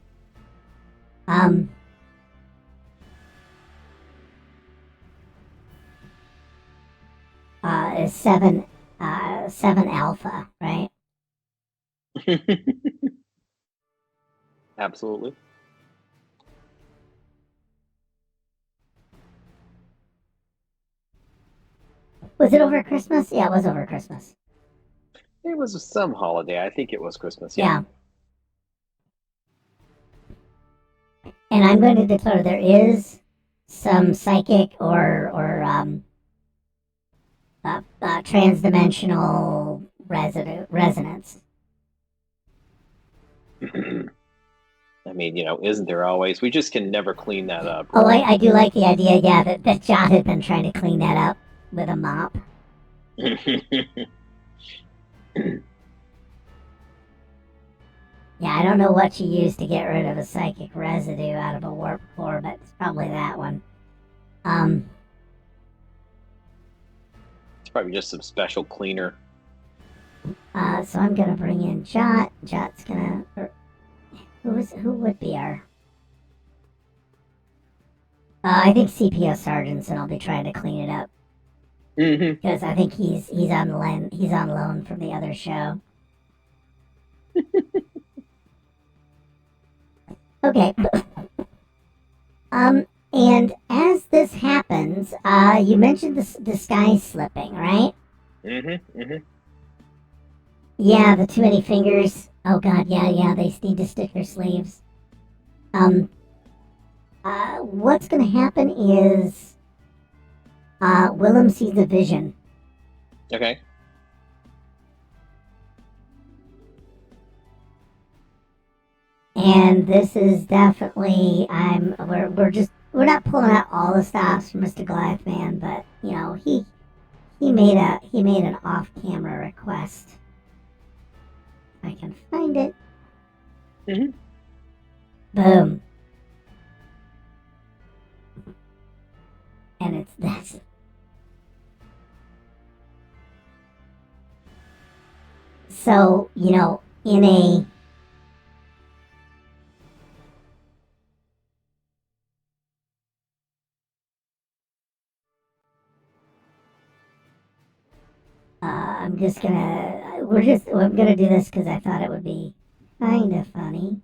Is 7 alpha, right?
Absolutely.
Was it over Christmas? Yeah, it was over Christmas.
It was some holiday. I think it was Christmas.
Yeah. And I'm going to declare there is some psychic or transdimensional resonance.
I mean, isn't there always? We just can never clean that up.
Oh, I do like the idea, yeah, that Jot had been trying to clean that up with a mop. Yeah, I don't know what you use to get rid of a psychic residue out of a warp core, but it's probably that one.
It's probably just some special cleaner.
So I'm gonna bring in Jot. Jot's gonna... Who would be our... I think CPO Sargentson will be trying to clean it up. Because I think he's on loan from the other show. Okay. And as this happens, you mentioned the sky slipping, right? Yeah, the too many fingers. Oh god, yeah, they need to stick their sleeves. What's gonna happen is Willem sees the vision.
Okay.
And this is definitely we're not pulling out all the stops from Mr. Goliath Man, but he made an off-camera request. If I can find it. Boom. And it's this. So, in a I'm gonna do this because I thought it would be kind of funny.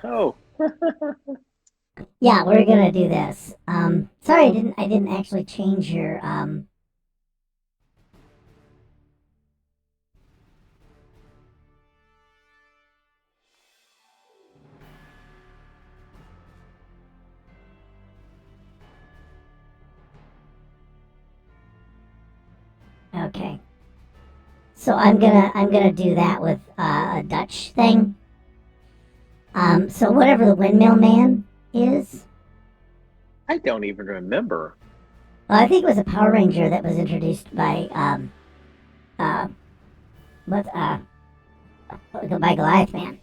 Oh.
Yeah, we're gonna do this. Sorry, I didn't actually change your Okay. So I'm gonna do that with a Dutch thing. So whatever the Windmill Man is.
I don't even remember.
Well, I think it was a Power Ranger that was introduced by by Goliath Man.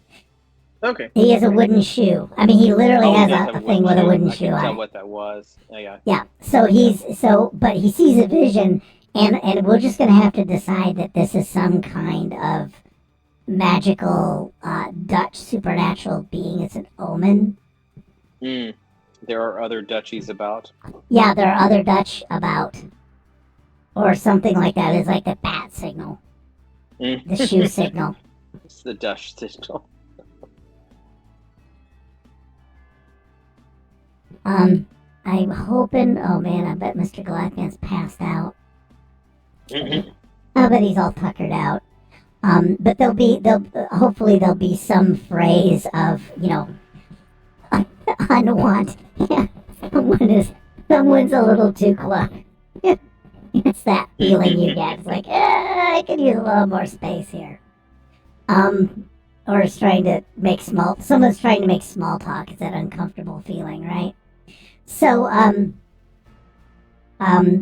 Okay.
He has a wooden shoe. I mean, he literally has a thing with a wooden shoe
I
on
can tell
it.
what that was. Yeah.
Yeah. But he sees a vision, and we're just gonna have to decide that this is some kind of magical Dutch supernatural being. It's an omen.
there are other duchies about.
Yeah, there are other Dutch about. Or something like that. It's like the bat signal. The shoe signal.
It's the Dutch signal.
I'm hoping. Oh man, I bet Mr. Galathman's passed out. I bet he's all tuckered out. But hopefully there'll be some phrase of, unwanted. Yeah, someone's a little too close. It's that feeling you get. It's like, I could use a little more space here. Or it's trying to make someone's trying to make small talk. It's that uncomfortable feeling, right? So, and her,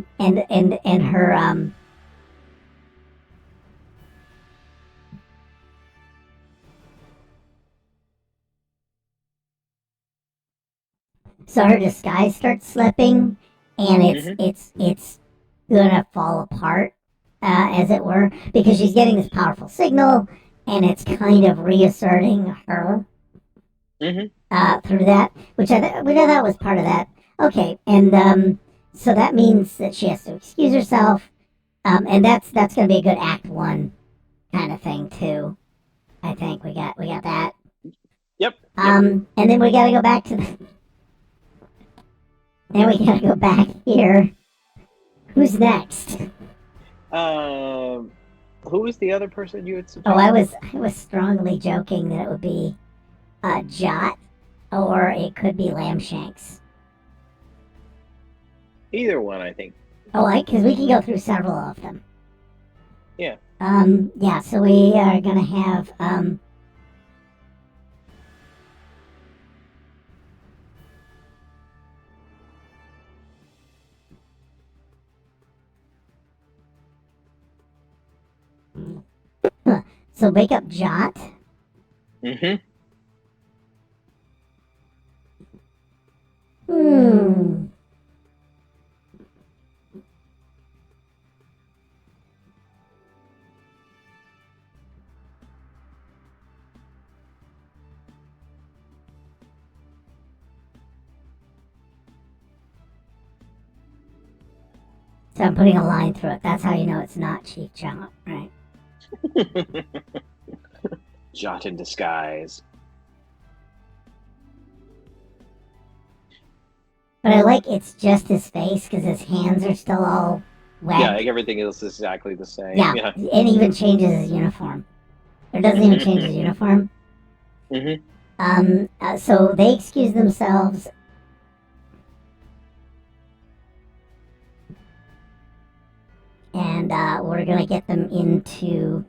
so her disguise starts slipping, and it's gonna fall apart, as it were, because she's getting this powerful signal, and it's kind of reasserting her through that, which I thought was part of that. Okay, and so that means that she has to excuse herself, and that's gonna be a good Act 1 kind of thing too. I think we got that.
Yep.
And then we gotta go back to the. Then we gotta go back here. Who's next?
Who was the other person you had suggested?
Oh, I was strongly joking that it would be Jot, or it could be Lambshanks.
Either one, I think.
Oh, because we can go through several of them.
Yeah.
Yeah, so we are gonna have, so wake up Jot. So I'm putting a line through it. That's how you know it's not Chief Jot, right?
Jot in disguise.
But I like it's just his face because his hands are still all wet.
Yeah, like everything else is exactly the same.
Yeah, and even changes his uniform. Or doesn't even change his uniform. So they excuse themselves. And we're going to get them into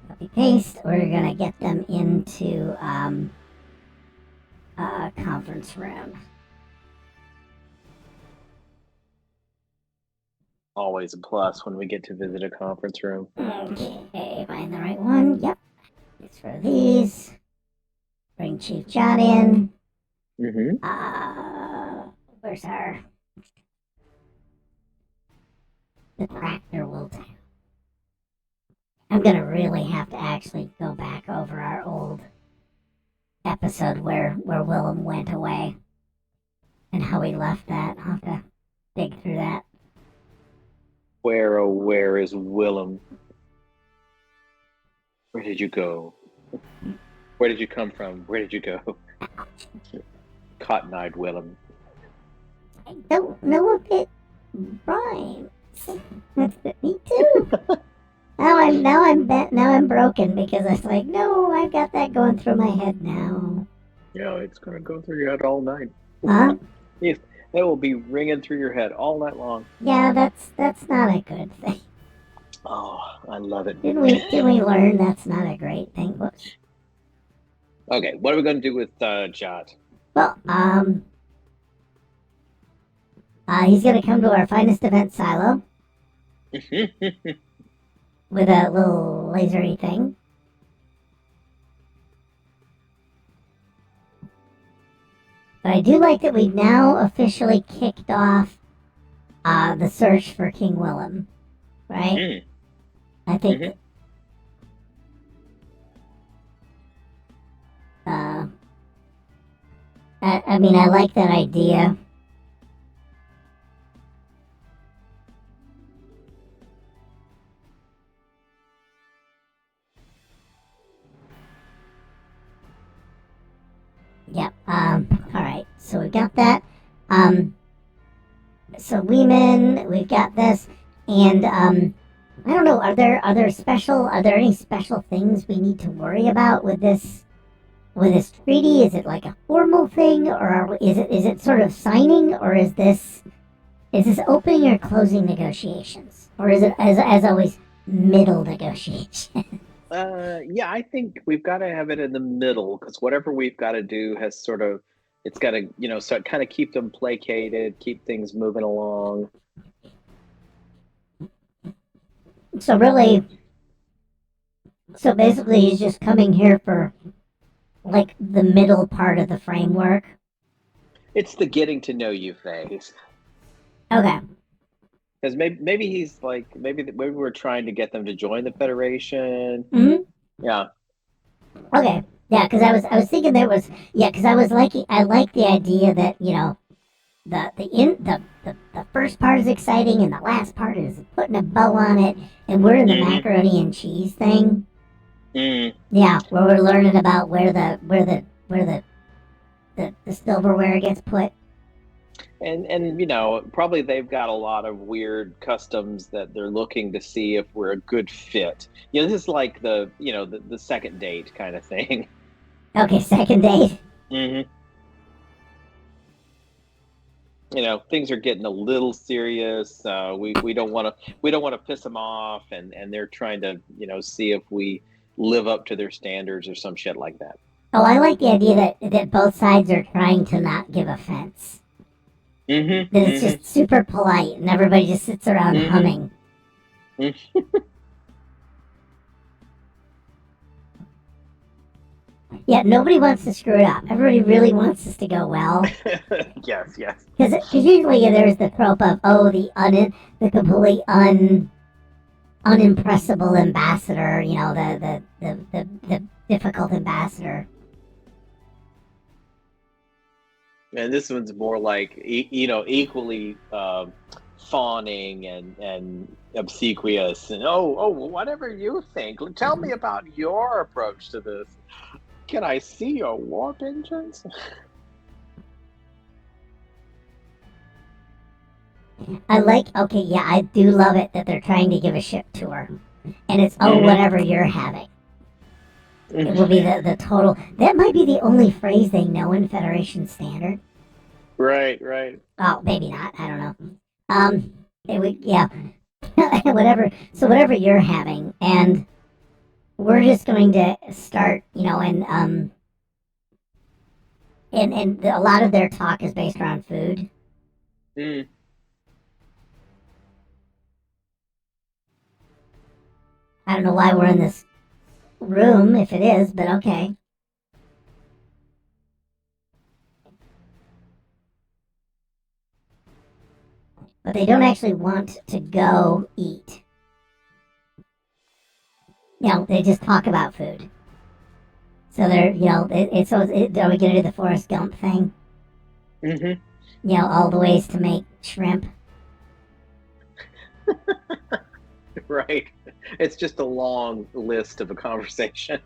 copy paste. We're going to get them into conference room.
Always a plus when we get to visit a conference room.
Okay, find the right one. Yep. It's for these. Bring Chief Jot in. Where's our... The tractor will do. I'm gonna really have to actually go back over our old episode where Willem went away and how we left that. I'll have to dig through that.
Where, oh, where is Willem? Where did you go? Where did you come from? Where did you go? Cotton-eyed Willem.
I don't know if it rhymes. Me too. Now I'm broken because I was like, no, I've got that going through my head now.
Yeah, it's gonna go through your head all night.
Huh?
Yes, that will be ringing through your head all night long.
Yeah, that's not a good thing.
Oh, I love it.
Didn't we learn that's not a great thing? Whoops.
Okay, what are we gonna do with Jot?
Well, he's gonna come to our finest event silo with a little lasery thing. But I do like that we've now officially kicked off the search for King Willem, right? I think. I mean, I like that idea. Yep. All right. So we got that. So Lehman, we've got this, and I don't know. Are there any special things we need to worry about with this treaty? Is it like a formal thing, or is it sort of signing, or is this opening or closing negotiations, or is it as always middle negotiation?
Yeah, I think we've got to have it in the middle because whatever we've got to do has sort of, it's got to, so kind of keep them placated, keep things moving along.
So really, so basically, he's just coming here for like the middle part of the framework.
It's the getting to know you phase.
Okay.
Because maybe he's like maybe we're trying to get them to join the Federation.
Mm-hmm.
Yeah.
Okay. Yeah, because I was thinking there was because I like the idea that the first part is exciting and the last part is putting a bow on it, and we're in the macaroni and cheese thing. Yeah, where we're learning about where the silverware gets put.
And probably they've got a lot of weird customs that they're looking to see if we're a good fit. This is like the second date kind of thing.
Okay, second date.
Things are getting a little serious. We don't want to piss them off, and they're trying to see if we live up to their standards or some shit like that.
Oh, I like the idea that both sides are trying to not give offense. That it's just super polite and everybody just sits around humming. Yeah, nobody wants to screw it up. Everybody really wants this to go well.
Yes.
Because usually there's the trope of the completely unimpressible ambassador. The difficult ambassador.
And this one's more like equally fawning and obsequious and whatever you think. Tell me about your approach to this. Can I see your warp engines?
I do love it that they're trying to give a ship tour. And it's, whatever you're having. It will be the total. That might be the only phrase they know in Federation Standard.
Right.
Oh, maybe not. I don't know. Whatever. So whatever you're having, and we're just going to start, and a lot of their talk is based around food. I don't know why we're in this room, if it is, but okay. But they don't actually want to go eat. They just talk about food. So they're, are we going to do the Forrest Gump thing? All the ways to make shrimp.
Right. It's just a long list of a conversation.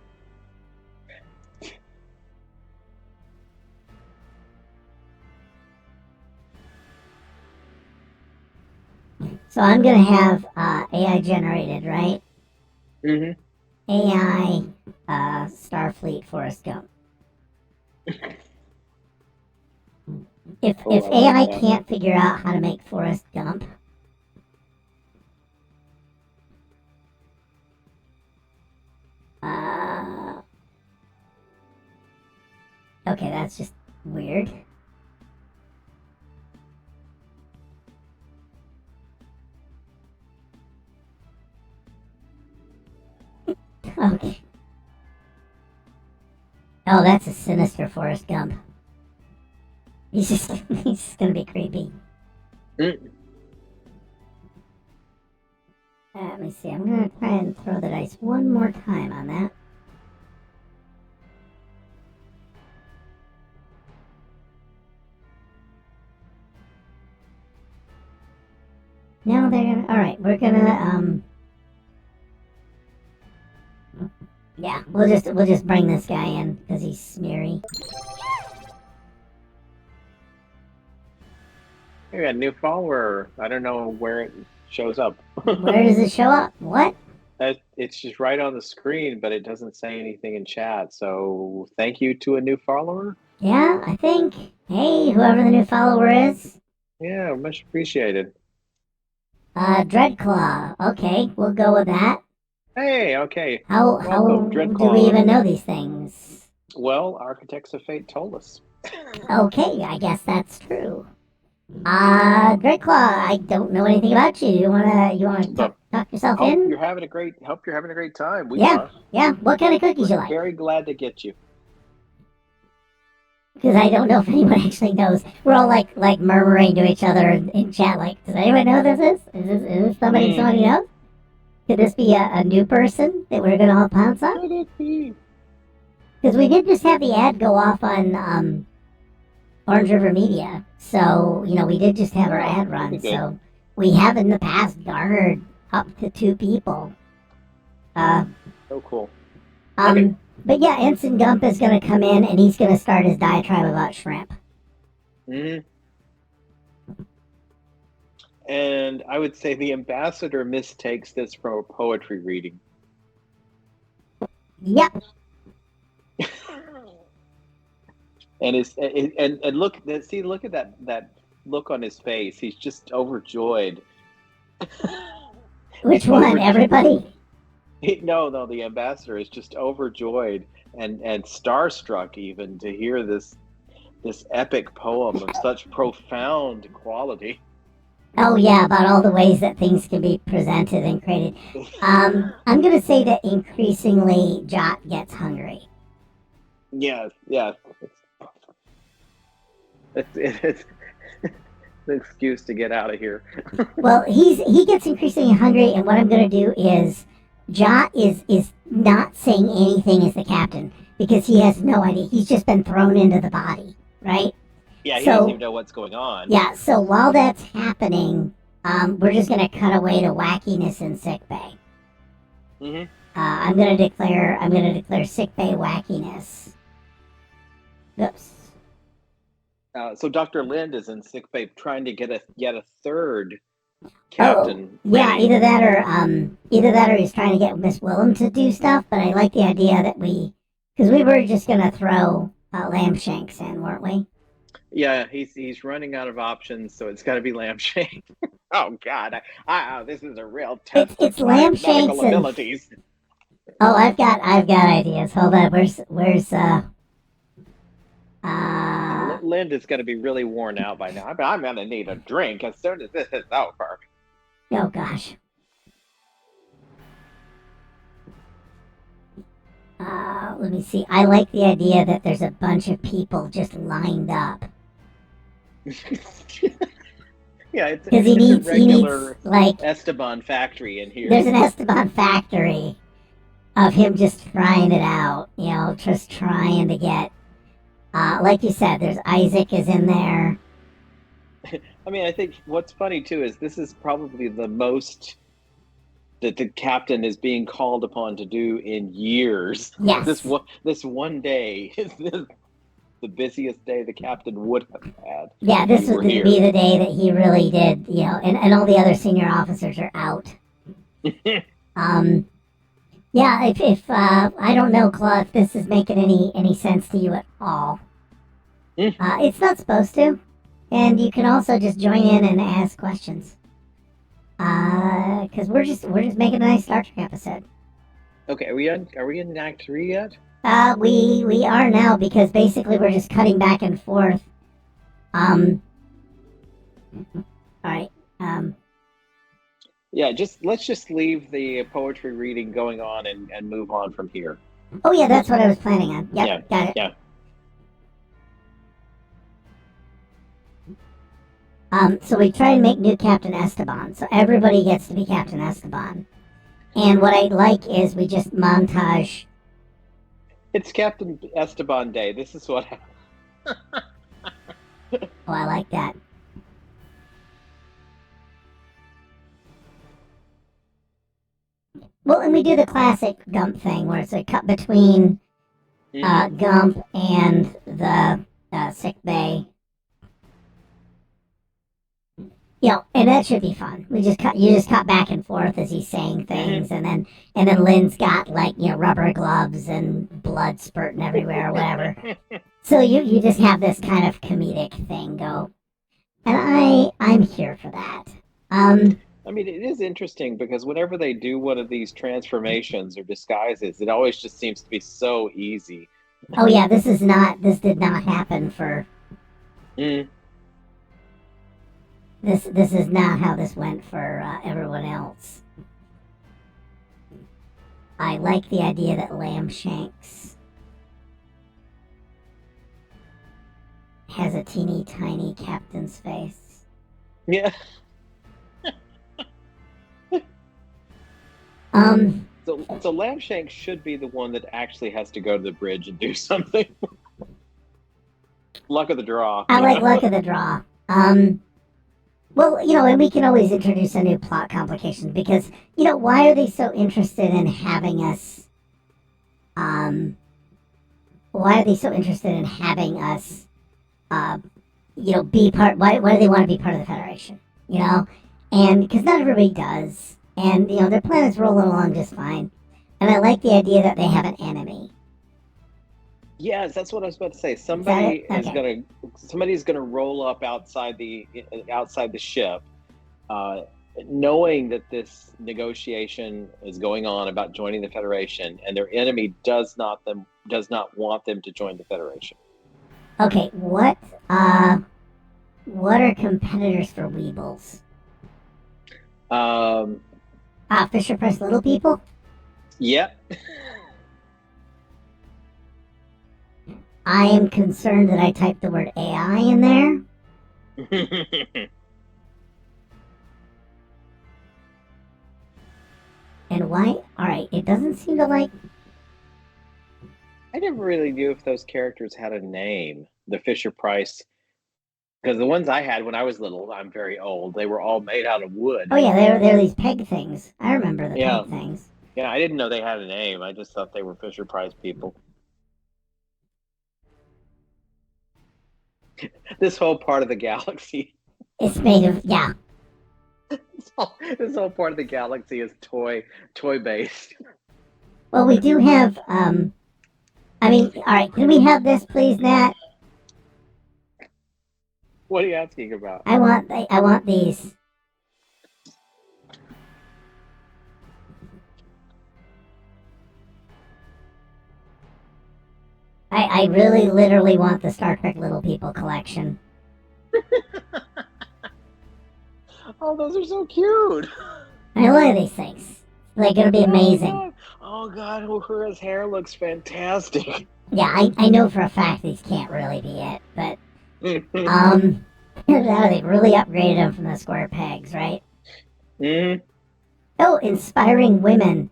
So I'm going to have AI generated, right? AI Starfleet Forrest Gump. If AI can't figure out how to make Forrest Gump, okay, that's just weird. Okay. Oh, that's a sinister Forrest Gump. He's just gonna be creepy. Let me see. I'm gonna try and throw the dice one more time on that. No, they're gonna. All right, we're gonna. Yeah, we'll just bring this guy in because he's smeary.
We got a new follower. I don't know where it shows up.
Where does it show up? What?
It's just right on the screen, but it doesn't say anything in chat. So thank you to a new follower.
Yeah, I think. Hey, whoever the new follower is.
Yeah, much appreciated.
Dreadclaw. Okay, we'll go with that.
Hey, okay.
How
Welcome,
do we
Dreadclaw.
even know these things?
Well, Architects of Fate told us.
Okay, I guess that's true. Dreadclaw, I don't know anything about you. You wanna
But
talk yourself
hope
in?
you're having a great time. We
Yeah,
are.
yeah. What kind of cookies you
We're
like?
very glad to get you.
Because I don't know if anyone actually knows. We're all like murmuring to each other in chat. Like, does anyone know who this is? Is this somebody knows? Could this be a new person that we're gonna all pounce on?
Could it be?
Because we did just have the ad go off on Orange River Media, so we did just have our ad run.
pretty good.
So we have in the past garnered up to 2 people.
So cool.
But yeah, Ensign Gump is gonna come in and he's gonna start his diatribe about shrimp.
hmm And I would say the ambassador mistakes this for a poetry reading.
Yep.
And look at that look on his face. He's just overjoyed.
Which one? Everybody?
No, the ambassador is just overjoyed and starstruck even to hear this epic poem of such profound quality.
Oh yeah, about all the ways that things can be presented and created. I'm gonna say that increasingly Jot gets hungry.
Yeah. It's an excuse to get out of here.
Well, he gets increasingly hungry, and what I'm gonna do is Jot is not saying anything as the captain because he has no idea. He's just been thrown into the body, right?
Yeah, he doesn't even know what's going on.
Yeah, so while that's happening, we're just gonna cut away to wackiness in sickbay. I'm gonna declare sickbay wackiness. Oops.
So Dr. Lind is in sickbay trying to get yet a third captain.
Oh, yeah, either that or he's trying to get Miss Willem to do stuff. But I like the idea that because we were just gonna throw Lambshanks in, weren't we?
Yeah, he's running out of options, so it's got to be Lambshank. Oh God, this is a real test.
It's Lambshanks and
abilities.
Oh, I've got ideas. Hold on, where's
Lind is going to be really worn out by now. I'm going to need a drink as soon as this is over.
Oh gosh. Let me see. I like the idea that there's a bunch of people just lined up.
Yeah, it's
a regular like
Esteban factory in here.
There's an Esteban factory of him just trying it out, just trying to get, like you said, there's Isaac is in there.
I mean, I think what's funny too is this is probably the most that the captain is being called upon to do in years.
Yes.
This one day is the busiest day the captain would have had.
Yeah, this would be the day that he really did, and all the other senior officers are out. Yeah, if I don't know, Claude, if this is making any sense to you at all. It's not supposed to. And you can also just join in and ask questions. Because we're just making a nice Star Trek episode.
Okay, are we in Act 3 yet?
We are now, because basically we're just cutting back and forth. Alright.
Yeah, let's just leave the poetry reading going on and move on from here.
Oh yeah, that's what I was planning on. Yep,
yeah,
got it.
Yeah.
So we try and make new Captain Esteban, so everybody gets to be Captain Esteban. And what I like is we just montage.
It's Captain Esteban Day. This is what happened.
Oh, I like that. Well, and we do the classic Gump thing where it's a cut between Gump and the sick bay. And that should be fun. You just cut back and forth as he's saying things, and then Lynn's got like rubber gloves and blood spurting everywhere or whatever. So you just have this kind of comedic thing go, and I'm here for that.
I mean, it is interesting because whenever they do one of these transformations or disguises, it always just seems to be so easy.
Oh yeah, this did not happen for. This is not how this went for everyone else. I like the idea that Lambshanks has a teeny tiny captain's face.
Yeah. So Lambshanks should be the one that actually has to go to the bridge and do something. Luck of the draw.
I like luck of the draw. Well, and we can always introduce a new plot complication because, why are they so interested in having us, be part, why do they want to be part of the Federation, And because not everybody does, and, their planet's rolling along just fine, and I like the idea that they have an enemy.
Yes, that's what I was about to say. Somebody's gonna roll up outside the ship, knowing that this negotiation is going on about joining the Federation, and their enemy does not want them to join the Federation.
Okay, what are competitors for Weebles? Fisher Price Little People?
Yep.
I am concerned that I typed the word AI in there. And why? Alright, it doesn't seem to like...
I never really knew if those characters had a name. The Fisher Price... Because the ones I had when I was little, I'm very old, they were all made out of wood.
Oh yeah, they're these peg things. I remember the peg things.
Yeah, I didn't know they had a name. I just thought they were Fisher Price people. This whole part of the galaxy.
It's made of, yeah.
This whole part of the galaxy is toy based.
Well, we do have, alright, can we have this please, Nat?
What are you asking about?
I want these. I really literally want the Star Trek Little People collection.
Oh, those are so cute.
I love these things. They're gonna be amazing.
Oh god, Uhura's hair looks fantastic.
Yeah, I know for a fact these can't really be it, but they really upgraded them from the square pegs, right? Oh, inspiring women.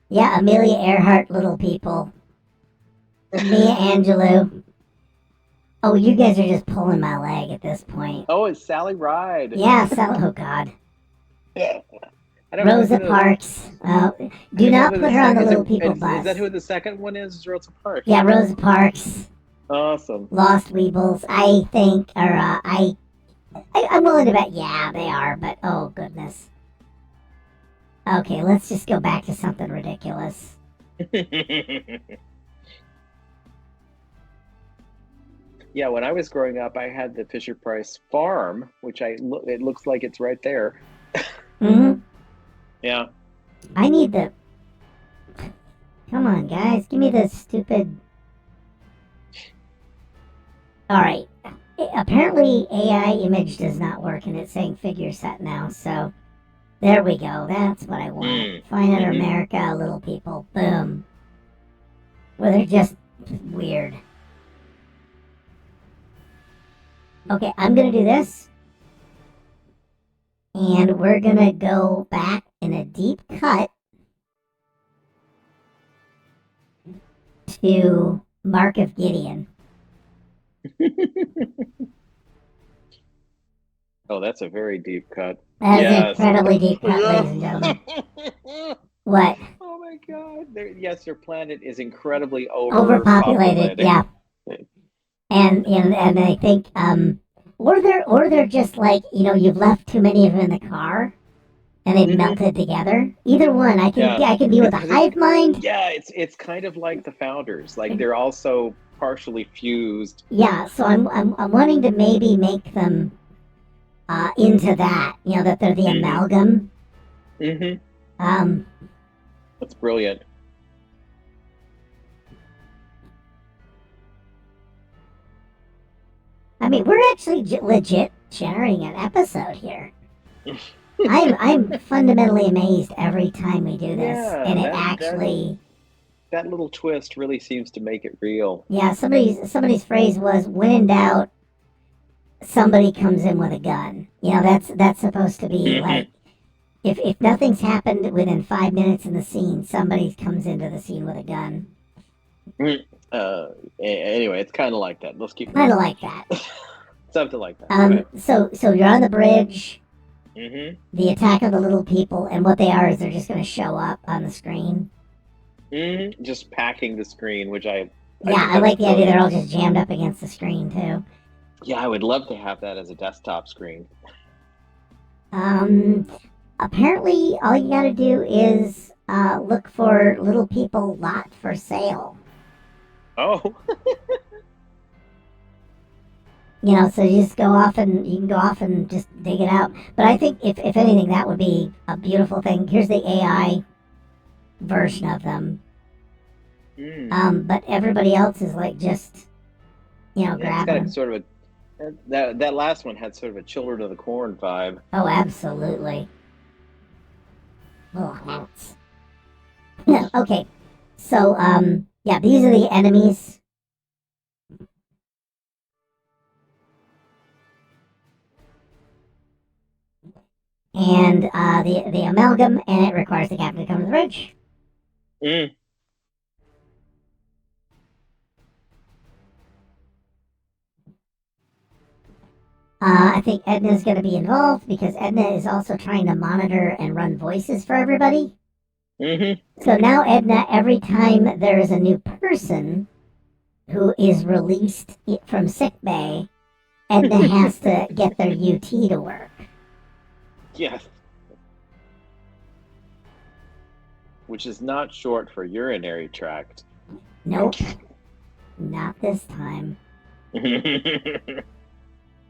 Yeah, Amelia Earhart, Little People. Mia Angelou. Oh, you guys are just pulling my leg at this point.
Oh, it's Sally Ride.
Yeah, oh God. Rosa Parks. Do not put her on the Little People bus.
Is that who the second one is Rosa Parks?
Yeah, Rosa Parks.
Awesome.
Lost Weebles, I think, or I'm willing to bet, yeah, they are, but oh goodness. Okay, let's just go back to something ridiculous.
Yeah, when I was growing up, I had the Fisher Price farm, which it looks like it's right there.
Mm-hmm.
Yeah.
I need the... Come on, guys, give me the stupid... Alright. Apparently, AI image does not work, and it's saying figure set now, so... There we go, that's what I want. Find Out America, Little People, boom. Well, they're just weird. Okay, I'm gonna do this. And we're gonna go back in a deep cut to Mark of Gideon.
Oh, that's a very deep cut.
That is an
Yes.
incredibly deep cut,
Yeah.
ladies and gentlemen. What?
Oh my God. Yes, your planet is incredibly
Overpopulated,
overpopulated.
yeah. And I think or they're just like, you've left too many of them in the car and they've
Hmm.
melted together. Either one, I can
Yeah,
I can deal with a
because
hive mind.
it's kind of like the founders. Like they're also partially fused.
Yeah, so I'm wanting to maybe make them into that, that they're the
Hmm.
amalgam.
Hmm.
Um,
That's brilliant.
I mean, we're actually legit generating an episode here. I'm fundamentally amazed every time we do this,
Yeah,
and it
that
actually,
that little twist really seems to make it real.
yeah. Somebody's phrase was, "When in doubt, somebody comes in with a gun." That's supposed to be
Hmm.
like, if nothing's happened within 5 minutes in the scene, somebody comes into the scene with a gun.
Uh, anyway, it's kind of like that. Let's keep
Kind of
moving.
like that.
Something like that. Okay.
So you're on the bridge.
Hmm.
The attack of the little people, and what they are is they're just going to show up on the screen.
Just packing the screen, which I
Yeah,
think
I
that's
like the idea they're
brilliant.
all just jammed up against the screen too.
Yeah, I would love to have that as a desktop screen.
Um, Apparently, all you got to do is look for little people lot for sale.
Oh.
So you just go off and you can go off and just dig it out. But I think if anything, that would be a beautiful thing. Here's the AI version of them. But everybody else is like just
Yeah, it's
grabbing
got a
them.
sort of a that last one had sort of a Children of the Corn vibe.
Oh, absolutely. Little hats. Okay, so yeah, these are the enemies. And the amalgam, and it requires the captain to come to the bridge.
Mm.
I think Edna's going to be involved because Edna is also trying to monitor and run voices for everybody.
Hmm.
So now Edna, every time there is a new person who is released from sickbay, Edna has to get their UT to work.
Yes. Which is not short for urinary tract.
Nope, not this time.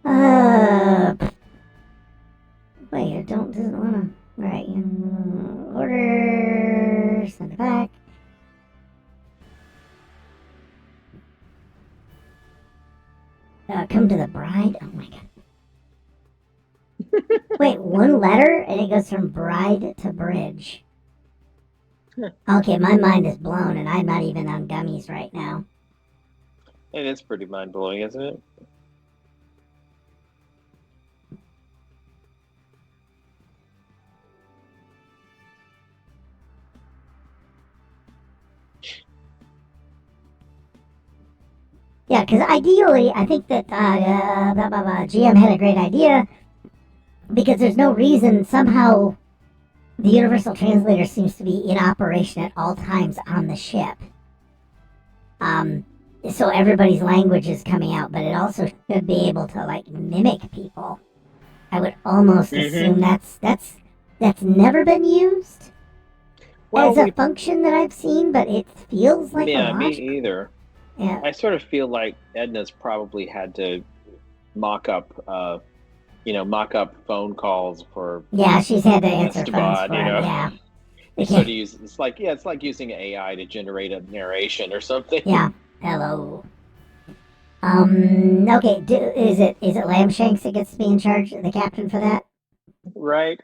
Hmm.
Wait, doesn't wanna. Right, order, send it back. Come to the bride. Oh my god. Wait, one letter and it goes from bride to bridge. Okay, my mind is blown and I'm not even on gummies right now.
It is pretty mind blowing, isn't it?
Yeah, because ideally, I think that GM had a great idea because there's no reason somehow the universal translator seems to be in operation at all times on the ship. So everybody's language is coming out, but it also should be able to like mimic people. I would almost assume that's never been used as
Well,
a function that I've seen, but it feels like a
yeah, me
logical.
either.
Yeah,
I sort of feel like Edna's probably had to mock up, mock up phone calls for
yeah, she's had to answer phones
Esteban.
for him. Yeah,
You sort of use it's like using AI to generate a narration or something.
yeah. Hello. Okay. Is it Lambshanks that gets to be in charge, the captain for that?
Right.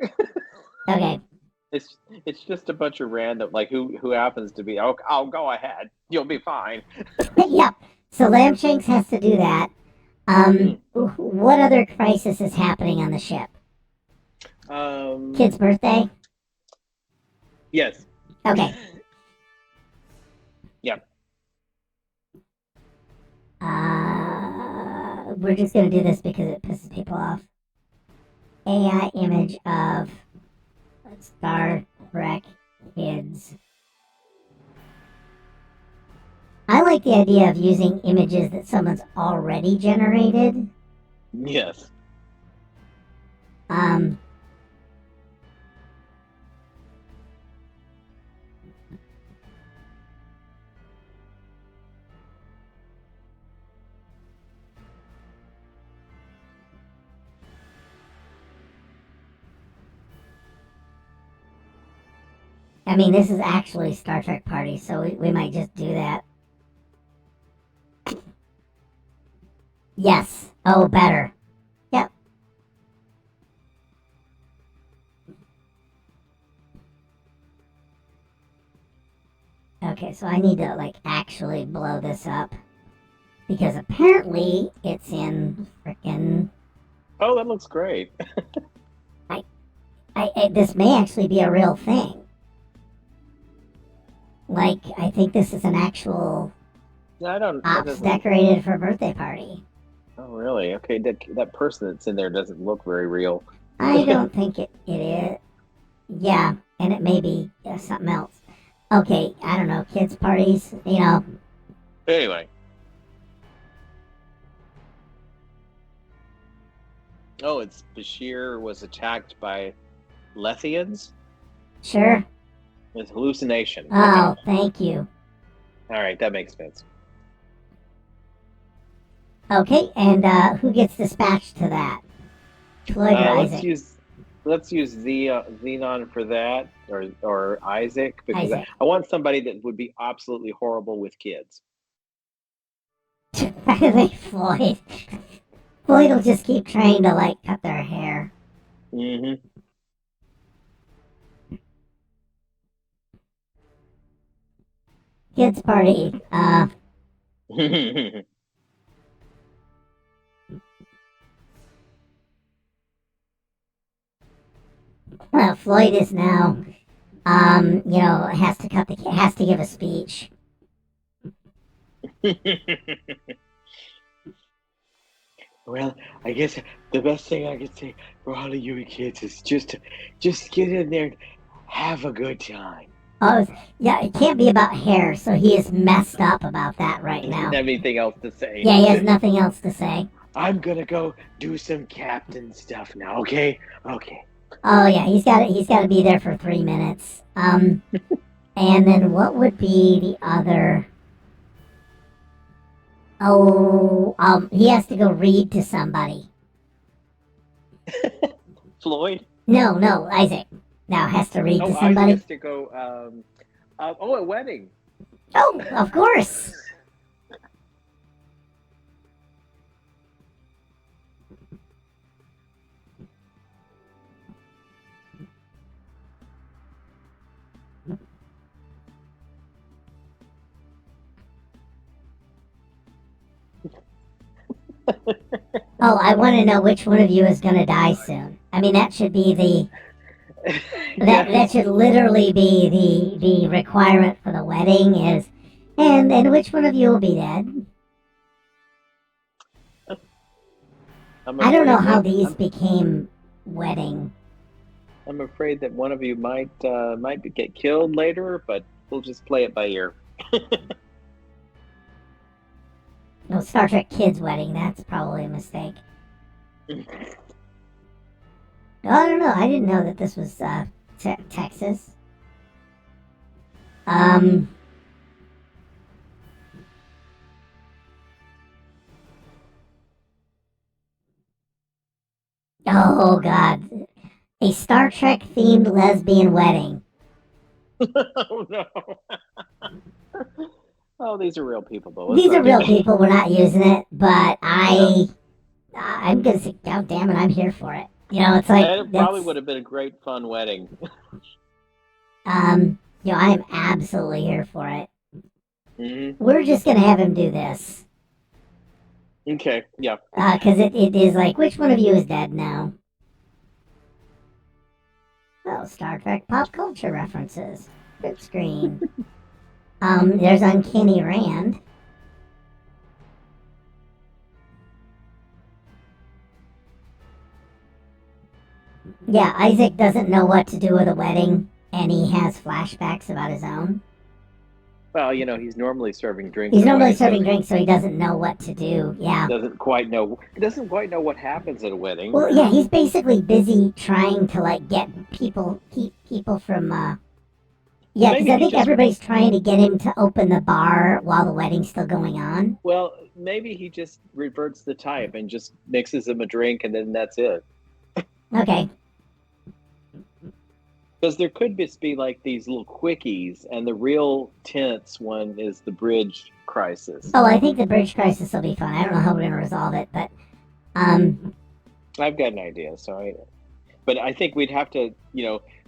Okay.
It's just a bunch of random like who happens to be. Oh, I'll go ahead. You'll be fine.
Yep. So Lambshanks has to do that.
Mm.
What other crisis is happening on the ship? Kid's birthday.
Yes.
Okay.
Yep.
We're just gonna do this because it pisses people off. AI image of Star Trek kids. I like the idea of using images that someone's already generated.
Yes.
I mean, this is actually Star Trek Party, so we might just do that. Yes. Oh, better. Yep. Okay, so I need to, like, actually blow this up. Because apparently it's in frickin'...
Oh, that looks great.
This may actually be a real thing. Like, I think this is an actual
I don't. That
ops
doesn't.
decorated for a birthday party.
Oh, really? Okay. That person that's in there doesn't look very real.
I don't think it is. Yeah, and it may be something else. Okay, I don't know, kids' parties, you know.
Anyway. Oh, it's Bashir was attacked by Lethians.
Sure.
It's hallucination.
Oh, thank you.
All right, that makes sense.
Okay, and who gets dispatched to that? Floyd or Isaac?
Let's use Xenon for that, or Isaac, because
Isaac.
I want somebody that would be absolutely horrible with kids.
I think Floyd. Floyd will just keep trying to, like, cut their hair.
Mm-hmm.
Kids' party. Floyd is now, has to give a speech.
Well, I guess the best thing I could say for all of you kids is just get in there and have a good time.
Oh, yeah, it can't be about hair, so he is messed up about that right
He
now.
doesn't have anything else to say.
Yeah, he has nothing else to say.
I'm gonna go do some captain stuff now. Okay. Okay.
Oh yeah, he's got to be there for 3 minutes. And then what would be the other? Oh, he has to go read to somebody.
Floyd.
No, Isaac. Now has to read to
Isaac
somebody.
has to go. A wedding.
Oh, of course. Oh, I want to know which one of you is going to die soon. I mean, that should be that should literally be the requirement for the wedding is, and which one of you will be dead? I don't know how these became wedding.
I'm afraid that one of you might get killed later, but we'll just play it by ear.
No, Star Trek Kids Wedding, that's probably a mistake. I don't know, I didn't know that this was Texas. Oh god. A Star Trek themed lesbian wedding.
Oh no. Oh, these are real people, though.
These are real people. We're not using it, but I'm gonna say, God damn it, I'm here for it. You know, it's like
it probably would have been a great, fun wedding.
I am absolutely here for it.
Mm-hmm.
We're just gonna have him do this.
Okay, yeah.
Because it is like, which one of you is dead now? Oh, Star Trek pop culture references. Good screen. There's Uncanny Rand. Yeah, Isaac doesn't know what to do with a wedding, and he has flashbacks about his own.
Well, he's normally serving drinks
He's
at a
normally
wedding, so
serving drinks, so he doesn't know what to do.
he
Yeah.
doesn't quite know what happens at a wedding.
Well, yeah, he's basically busy trying to keep people from. Yeah, because
Maybe
I
he
think
just
everybody's trying to get him to open the bar while the wedding's still going on.
Well, maybe he just reverts the type and just mixes him a drink, and then that's it.
Okay.
Because there could just be like these little quickies, and the real tense one is the bridge crisis.
Oh, I think the bridge crisis will be fun. I don't know how we're gonna resolve it, but
I've got an idea, but I think we'd have to,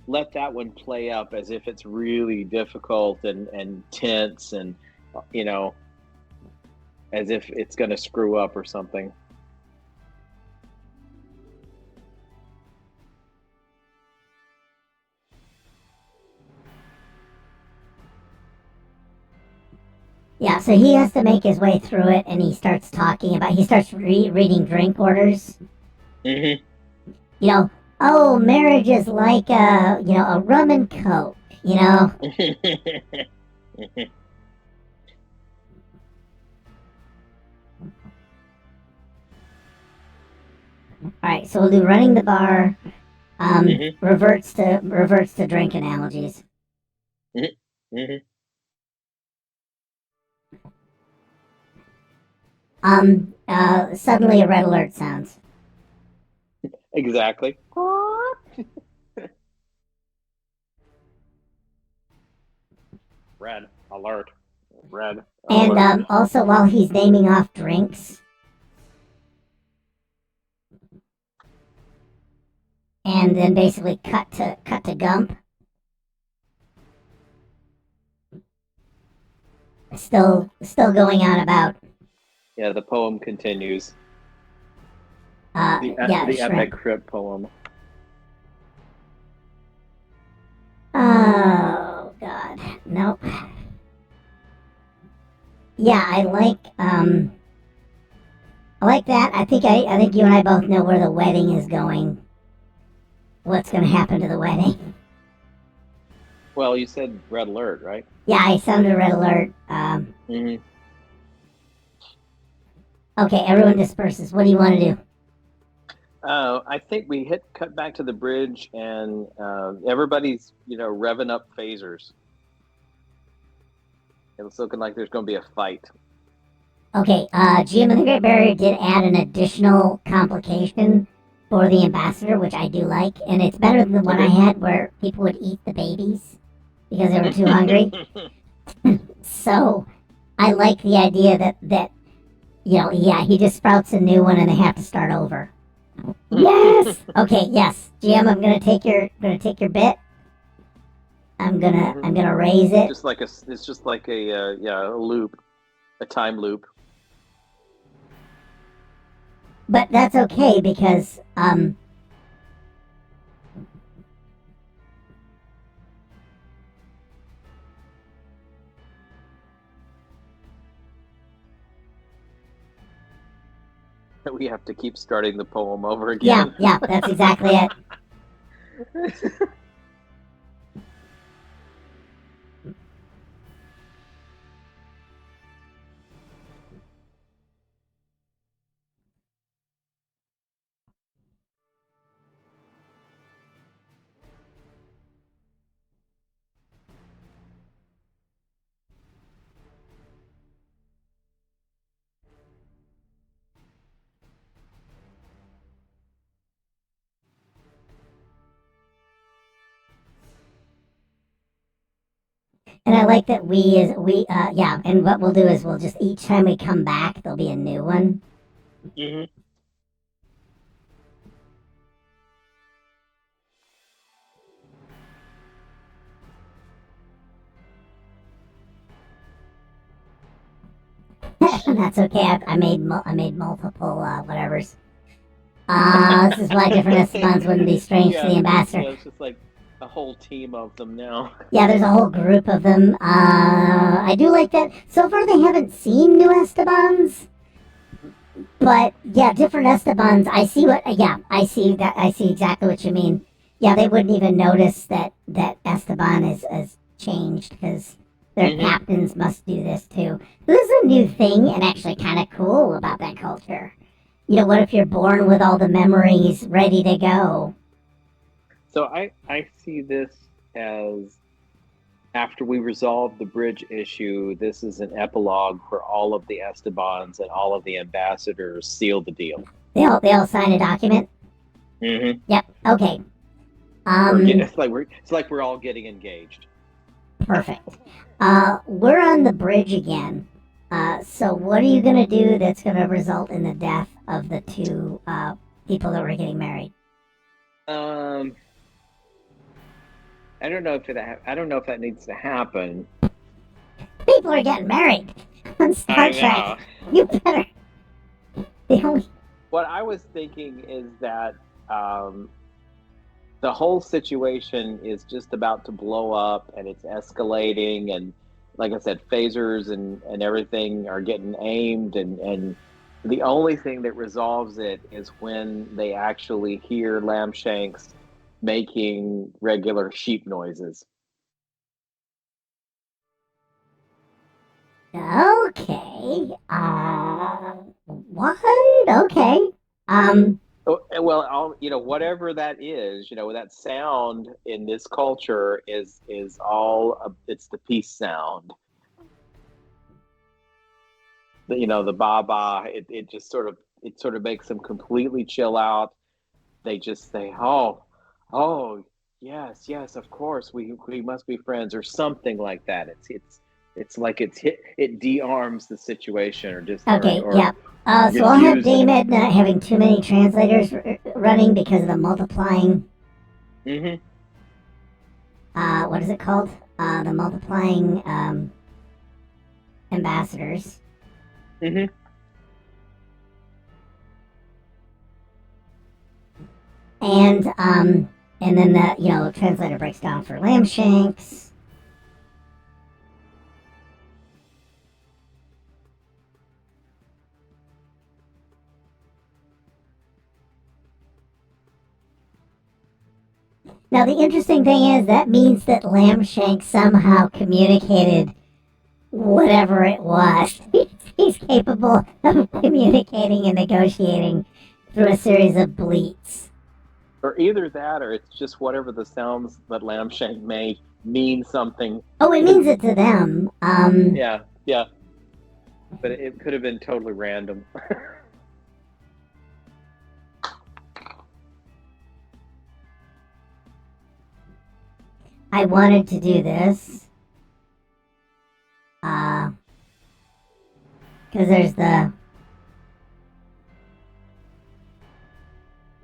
let that one play up as if it's really difficult and tense, and as if it's going to screw up or something.
yeah. So he has to make his way through it, and he starts reading drink orders.
Mm-hmm.
Oh, marriage is like a rum and coke. All right, so we'll do running the bar. Reverts to drink analogies.
Mm-hmm.
Suddenly a red alert sounds.
Exactly. Red alert. Red
And
alert.
also while he's naming off drinks, and then basically cut to Gump. Still going on about.
Yeah, the poem continues. The
shrimp.
epic crypt poem.
Oh God, nope. Yeah, I like that. I think you and I both know where the wedding is going. What's going to happen to the wedding?
Well, you said red alert, right?
Yeah, I sounded red alert.
Mm-hmm.
Okay, everyone disperses. What do you want to do?
I think we cut back to the bridge, and everybody's revving up phasers. It's looking like there's going to be a fight.
Okay, GM of the Great Barrier did add an additional complication for the ambassador, which I do like, and it's better than the one I had where people would eat the babies because they were too hungry. So I like the idea that he just sprouts a new one and they have to start over. Yes. Okay. Yes, GM. I'm gonna take your bit. I'm gonna raise it.
It's just like a loop, a time loop.
But that's okay because
we have to keep starting the poem over again.
Yeah, that's exactly it. And I like that and what we'll do is we'll just, each time we come back, there'll be a new one.
Mm-hmm.
That's okay. I made multiple whatevers. This is why different Estebans wouldn't be strange to the ambassador.
Yeah, it's just like a whole team of them now.
Yeah, there's a whole group of them. I do like that. So far, they haven't seen new Estebans. But yeah, different Estebans. I see what. Yeah, I see that. I see exactly what you mean. Yeah, they wouldn't even notice that Esteban is changed because their
Hmm.
captains must do this too. This is a new thing and actually kind of cool about that culture. What if you're born with all the memories ready to go?
So I see this as after we resolve the bridge issue, this is an epilogue for all of the Estebans and all of the ambassadors seal the deal.
They'll sign a document.
Hmm.
Yep. Okay.
It's
Um.
it's like we're all getting engaged.
Perfect. We're on the bridge again. So what are you gonna do that's gonna result in the death of the two people that were getting married?
Um, I don't know if that needs to happen.
People are getting married on Star
I
Trek.
know.
You better. The only.
What I was thinking is that um, the whole situation is just about to blow up and it's escalating, and like I said, phasers and everything are getting aimed, and the only thing that resolves it is when they actually hear Lambshanks making regular sheep noises.
Okay. What? Okay. Um.
Well, whatever that is, that sound in this culture is all it's the peace sound. The ba ba. It just sort of makes them completely chill out. They just say, "Oh, oh, yes, yes, of course, we must be friends," or something like that. It's like it de-arms the situation, or just
Okay.
or
Yeah. So I'll have
diffuses it.
Damed not having too many translators running because of the multiplying.
Hmm.
What is it called? The multiplying ambassadors.
Hmm.
And then the translator breaks down for Lambshanks. Now the interesting thing is that means that Lambshanks somehow communicated whatever it was. He's capable of communicating and negotiating through a series of bleats.
Or either that, or it's just whatever the sounds that Lambshank made mean something.
Oh, it means it to them.
Yeah, yeah, but it could have been totally random.
I wanted to do this. Because there's the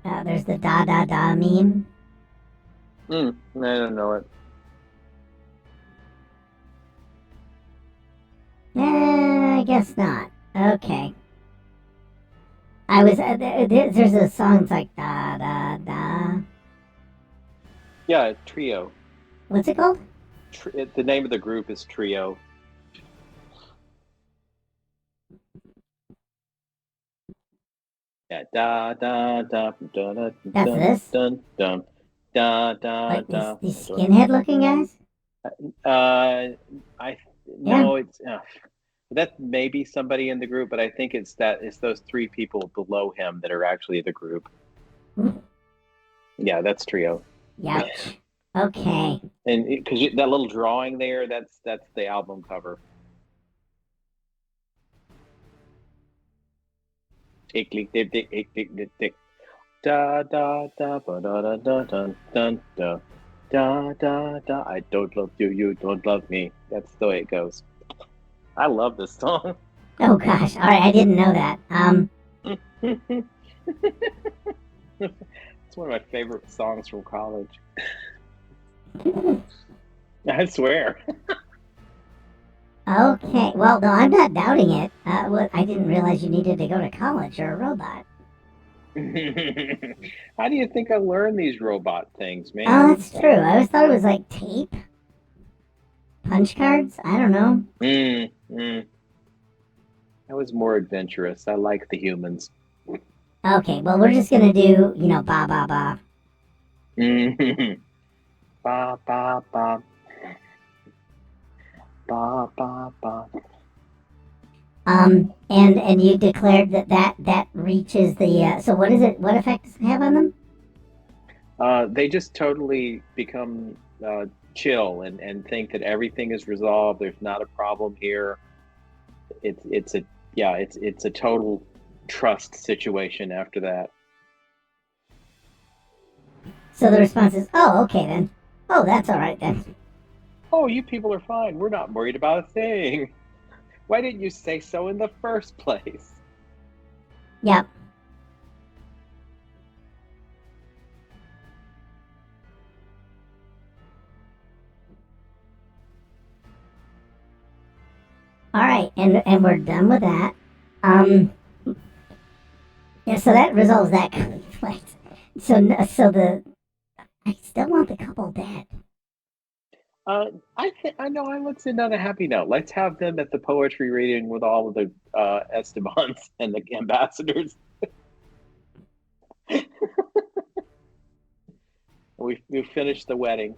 da da da meme.
I don't know it.
I guess not. Okay. I was there's a song it's like da da da.
Yeah, Trio.
What's it called?
The name of the group is Trio. Yeah, da da da da da
That's
dun
this.
dun dun da da
Like
da.
these skinhead looking guys.
I
Yeah.
no, it's that may be somebody in the group, but I think it's those three people below him that are actually the group. Yeah, that's Trio.
Youch. Okay.
And because that little drawing there, that's the album cover. Tick, tick, tick, tick, tick, tick, tick, tick. Da da da ba da da da dun dun da da da da. I don't love you, you don't love me. That's the way it goes. I love this song.
Oh gosh. All right. I didn't know that.
It's one of my favorite songs from college. I swear.
Okay. Well, no, I'm not doubting it. I didn't realize you needed to go to college or a robot.
How do you think I learned these robot things,
Oh,
man?
that's true. I always thought it was like tape, punch cards. I don't know.
Mm, mm. I was more adventurous. I like the humans.
Okay, well, we're just gonna do, ba ba ba.
Ba ba ba ba ba ba.
And you declared that reaches the. So what is it? What effect does it have on them?
They just totally become chill and think that everything is resolved. There's not a problem here. It's a yeah. It's a total trust situation after that.
So the response is, oh, okay then. Oh, that's all right then.
Oh, you people are fine. We're not worried about a thing. Why didn't you say so in the first place?
Yep. All right, and we're done with that. Yeah, so that resolves that conflict. So I still want the couple dead.
I know. Let's end on a happy note. Let's have them at the poetry reading with all of the Estebans and the ambassadors. We finished the wedding.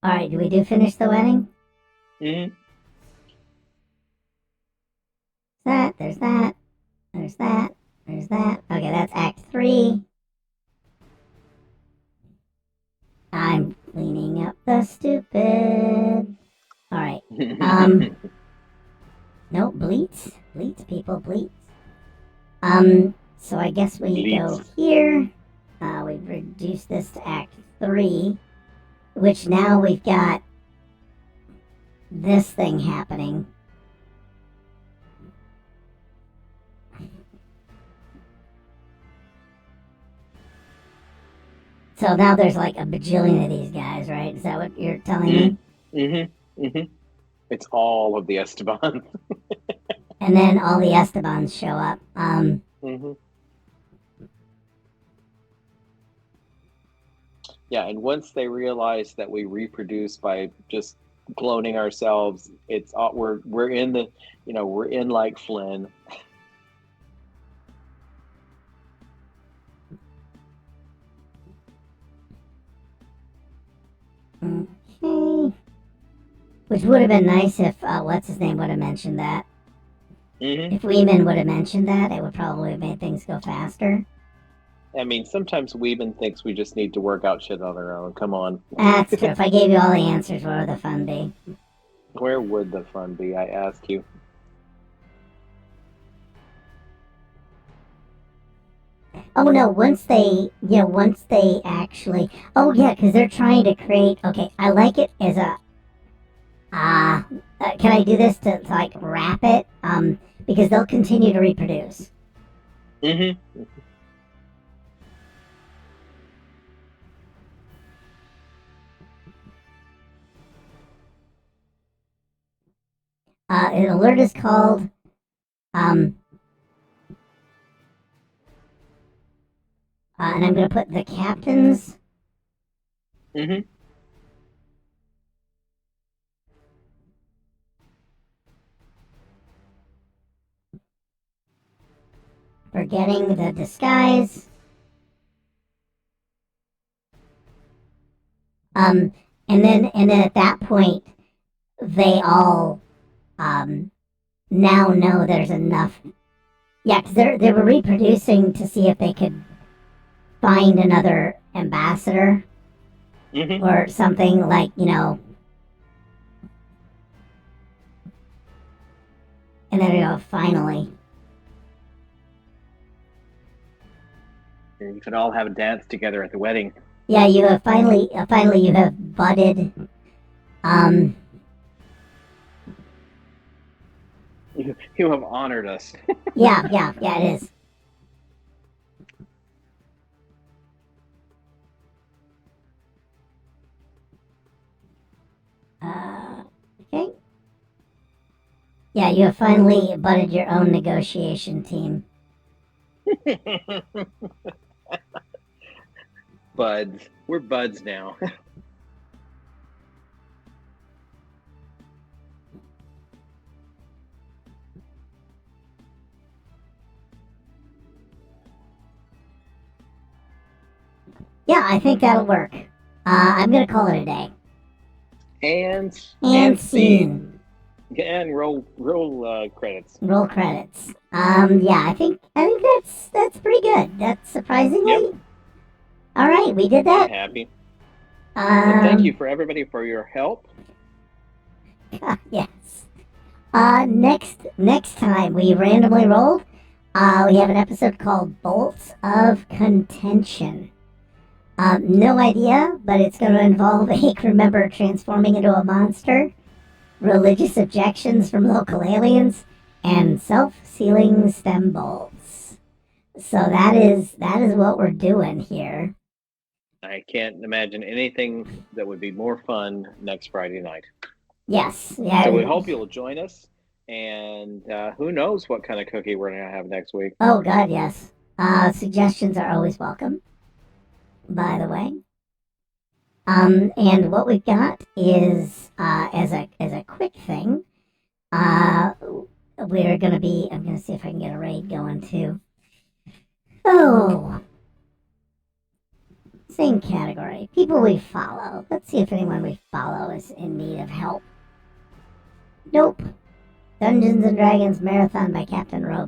All right, do we do finish the wedding?
Hmm.
There's that, there's that, there's that. Okay, that's Act 3. I'm cleaning up the stupid. All right. No, bleats, people, bleats. So I guess we go
Bleats.
here. We've reduced this to Act 3, which now we've got this thing happening. So now there's like a bajillion of these guys, right? Is that what you're telling me?
It's all of the Estebans.
And then all the Estebans show up.
Yeah, and once they realize that we reproduce by just cloning ourselves, it's we're in the we're in like Flynn.
Okay. Which would have been nice if what's his name would have mentioned that. If Weeman would have mentioned that, it would probably have made things go faster.
I mean, sometimes Weeman thinks we just need to work out shit on our own. Come on.
That's true. If I gave you all the answers, where would the fun be?
Where would the fun be, I ask you?
Oh no, once they actually, oh yeah, because they're trying to create, okay, I like it as a, can I do this to like wrap it? Because they'll continue to reproduce. An alert is called, and I'm going to put the captains. Forgetting the disguise. And then at that point, they all now know there's enough. Yeah, because they were reproducing to see if they could find another ambassador or something like, and then they go, finally.
You could all have a dance together at the wedding.
Yeah, you have finally you have budded.
You have honored us.
Yeah, it is. Okay. Yeah, you have finally budded your own negotiation team.
Buds. We're buds now.
Yeah, I think that'll work. I'm gonna call it a day.
And scene.
Scene.
And roll credits.
Roll credits. Yeah, I think that's pretty good. That's surprisingly.
Yep.
All right, we did
I'm
that.
happy. And thank you
Um,
for everybody for your help.
yes. Next time we randomly rolled, we have an episode called Bolts of Contention. No idea, but it's going to involve a crew member transforming into a monster, religious objections from local aliens, and self-sealing stem bolts. So that is what we're doing here.
I can't imagine anything that would be more fun next Friday night.
Yes. Yeah.
So we hope you'll join us. And who knows what kind of cookie we're going to have next week.
Oh, God, yes. Suggestions are always welcome, by the way. And what we've got is, as a quick thing, we're going to be, I'm going to see if I can get a raid going, too. Oh. Same category. People we follow. Let's see if anyone we follow is in need of help. Nope. Dungeons and Dragons Marathon by Captain Robe.